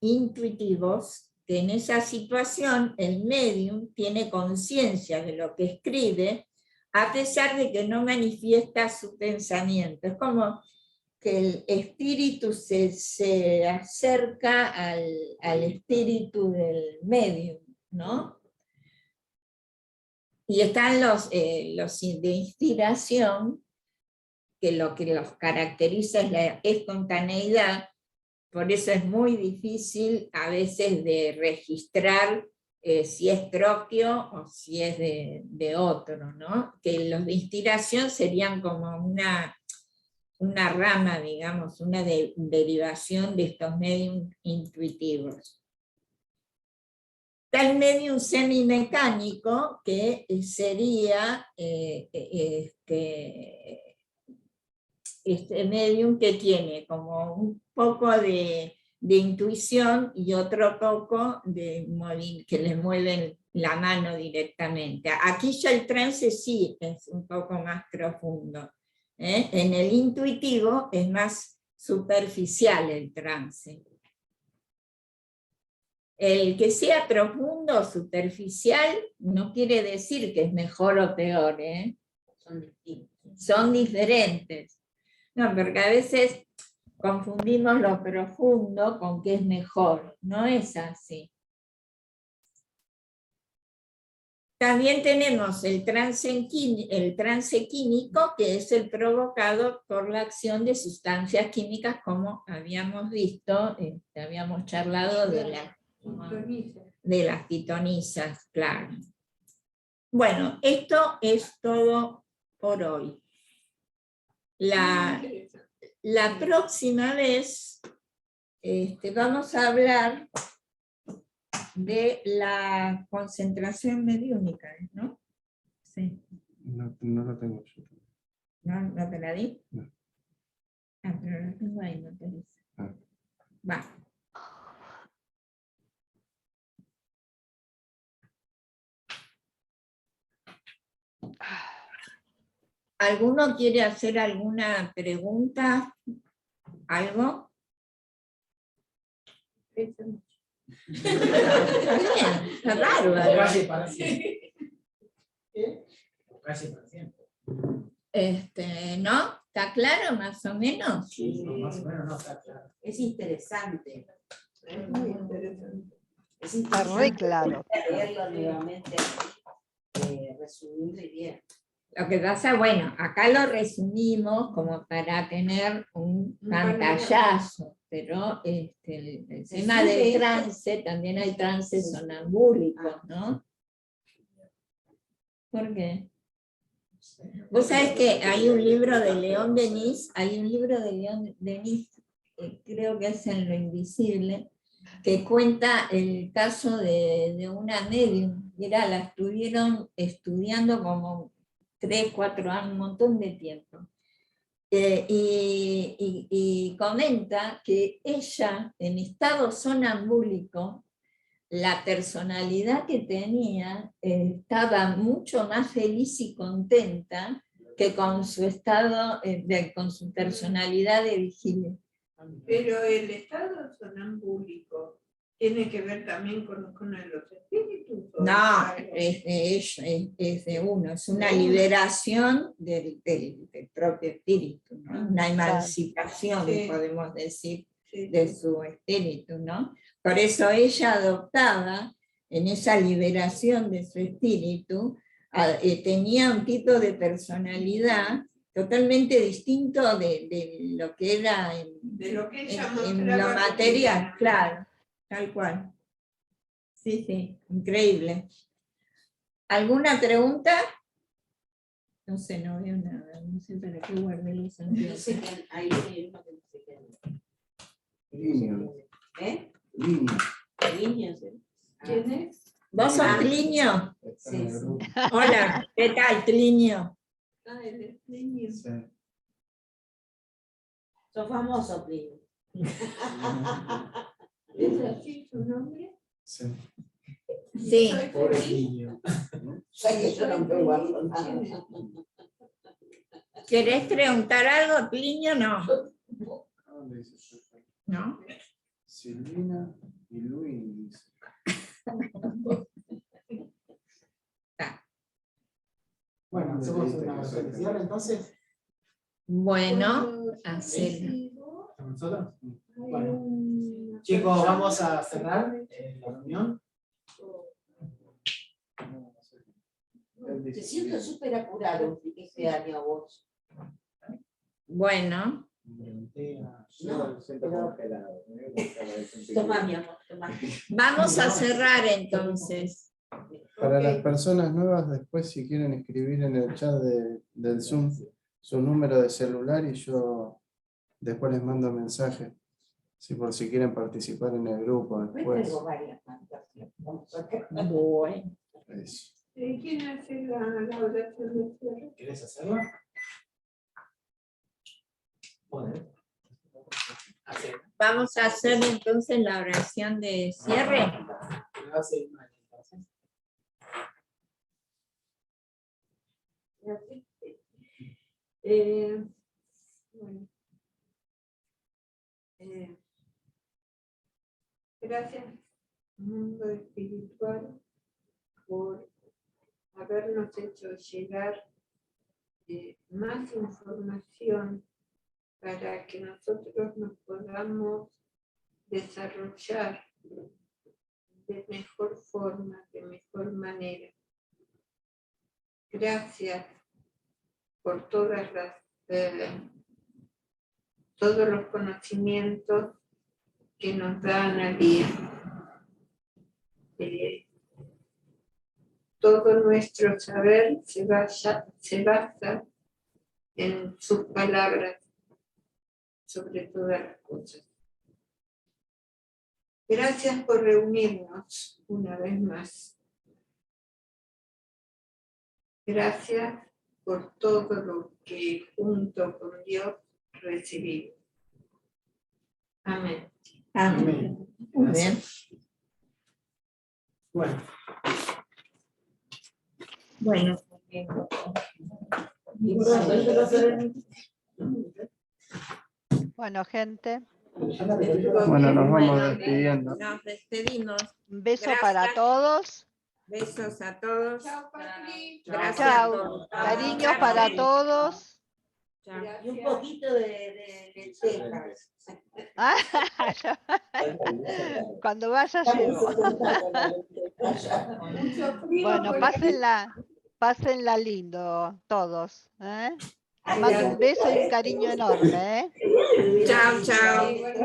intuitivos, que en esa situación el medium tiene conciencia de lo que escribe, a pesar de que no manifiesta su pensamiento. Es como que el espíritu se acerca al espíritu del medium, ¿no? Y están los de inspiración, que lo que los caracteriza es la espontaneidad. Por eso es muy difícil a veces de registrar si es propio o si es de otro, ¿no? Que los de inspiración serían como una rama, digamos, una derivación de estos medios intuitivos. Está el medium semimecánico, que sería este medium que tiene como un poco de intuición y otro poco que le mueven la mano directamente. Aquí ya el trance sí es un poco más profundo. En el intuitivo es más superficial el trance. El que sea profundo o superficial no quiere decir que es mejor o peor, Son distintos. Son diferentes. No, porque a veces confundimos lo profundo con que es mejor. No es así. También tenemos el trance químico, que es el provocado por la acción de sustancias químicas, como habíamos visto, habíamos charlado de las pitonizas, claro. Bueno, esto es todo por hoy. La próxima vez vamos a hablar de la concentración mediúnica, ¿no? Sí. No lo tengo yo. ¿No te la di? No. Ah, pero la tengo ahí, no te dice. Ah. Va. ¿Alguno quiere hacer alguna pregunta? ¿Algo? Está bien, está O bárbaro. casi para siempre. O casi para siempre. ¿No? ¿Está claro más o menos? Sí, no, más o menos no está claro. Es interesante. Es muy interesante. Es Está re interesante claro. leerlo nuevamente, resumirlo y bien. Lo que pasa, bueno, acá lo resumimos como para tener un pantallazo, pero el tema del trance, también hay trances sonambúlicos, ¿no? ¿Por qué? Vos sabés que hay un libro de León Denis, creo que es En lo invisible, que cuenta el caso de una medium. Mira, la estuvieron estudiando como 3, 4 años, un montón de tiempo. Y comenta que ella, en estado sonambúlico, la personalidad que tenía estaba mucho más feliz y contenta que con su estado, con su personalidad de vigilia. Pero el estado sonambúlico tiene que ver también con los espíritus. ¿O No, es algo? es de uno, es una liberación del propio espíritu, ¿no? Una emancipación, Sí. podemos decir, Sí, de sí. su espíritu, ¿no? Por eso ella adoptaba, en esa liberación de su espíritu, tenía un tipo de personalidad totalmente distinto de lo que era De lo que ella en lo mostraba material, cotidianamente. claro, tal cual. Sí, sí, increíble. ¿Alguna pregunta? No sé, no veo nada, no sé para qué guardé los anteojos. Dice que ahí hay uno que no se queda. Linio. ¿Eh? Linio. Niños. ¿Quién es? ¿Vos sos Tlinio? Está en el Sí, sí. grupo. Hola, ¿qué tal, Tlinio? Ah, el niño. Sí. Son famosos, primo. ¿Es así su nombre? Sí. Sí. Soy Pobre feliz. niño. Sé que yo no me guardo nada. ¿Quién es? ¿Querés preguntar algo, Tlinio? No. ¿A dónde dice eso? ¿No? Silvina y Luis. Bueno, hacemos una felicidad entonces. Bueno, Cuando hacer. recibo, ¿Con nosotros? hay Bueno. una Chicos, persona vamos a cerrar la reunión. Te siento súper apurado este año vos. Bueno, No, siento pero- congelado. Toma, mi amor, toma. vamos a cerrar entonces. Para las Ok. personas nuevas, después si quieren escribir en el chat del Zoom su número de celular y yo después les mando mensaje. Por si quieren participar en el grupo Después después. traigo varias mantas. Bueno. Eso. ¿Quién hace la oración de cierre? ¿Querés hacerla? Bueno. Vamos a hacer entonces la oración de cierre. Hace mal, entonces. Bueno. Gracias, mundo espiritual, por habernos hecho llegar más información para que nosotros nos podamos desarrollar de mejor forma, de mejor manera. Gracias por todos los conocimientos que nos dan a día. Todo nuestro saber se basa en sus palabras sobre todas las cosas. Gracias por reunirnos una vez más. Gracias por todo lo que junto con Dios recibimos. Amén. Amén. Muy bien. Bueno, Bueno, Bueno, gente, Bueno, nos vamos despidiendo. nos despedimos. un beso Gracias. para todos. Besos a todos. Chao, Pati. Gracias Chao. por Cariños para invitarme. todos. Chao. Y un poquito de lentejas. Cuando vaya llevo. Mucho frío. Bueno, porque- pásenla lindo todos. ¿Eh? Les mando un beso y un cariño enorme. ¿Eh? Chao, chao. Igualmente.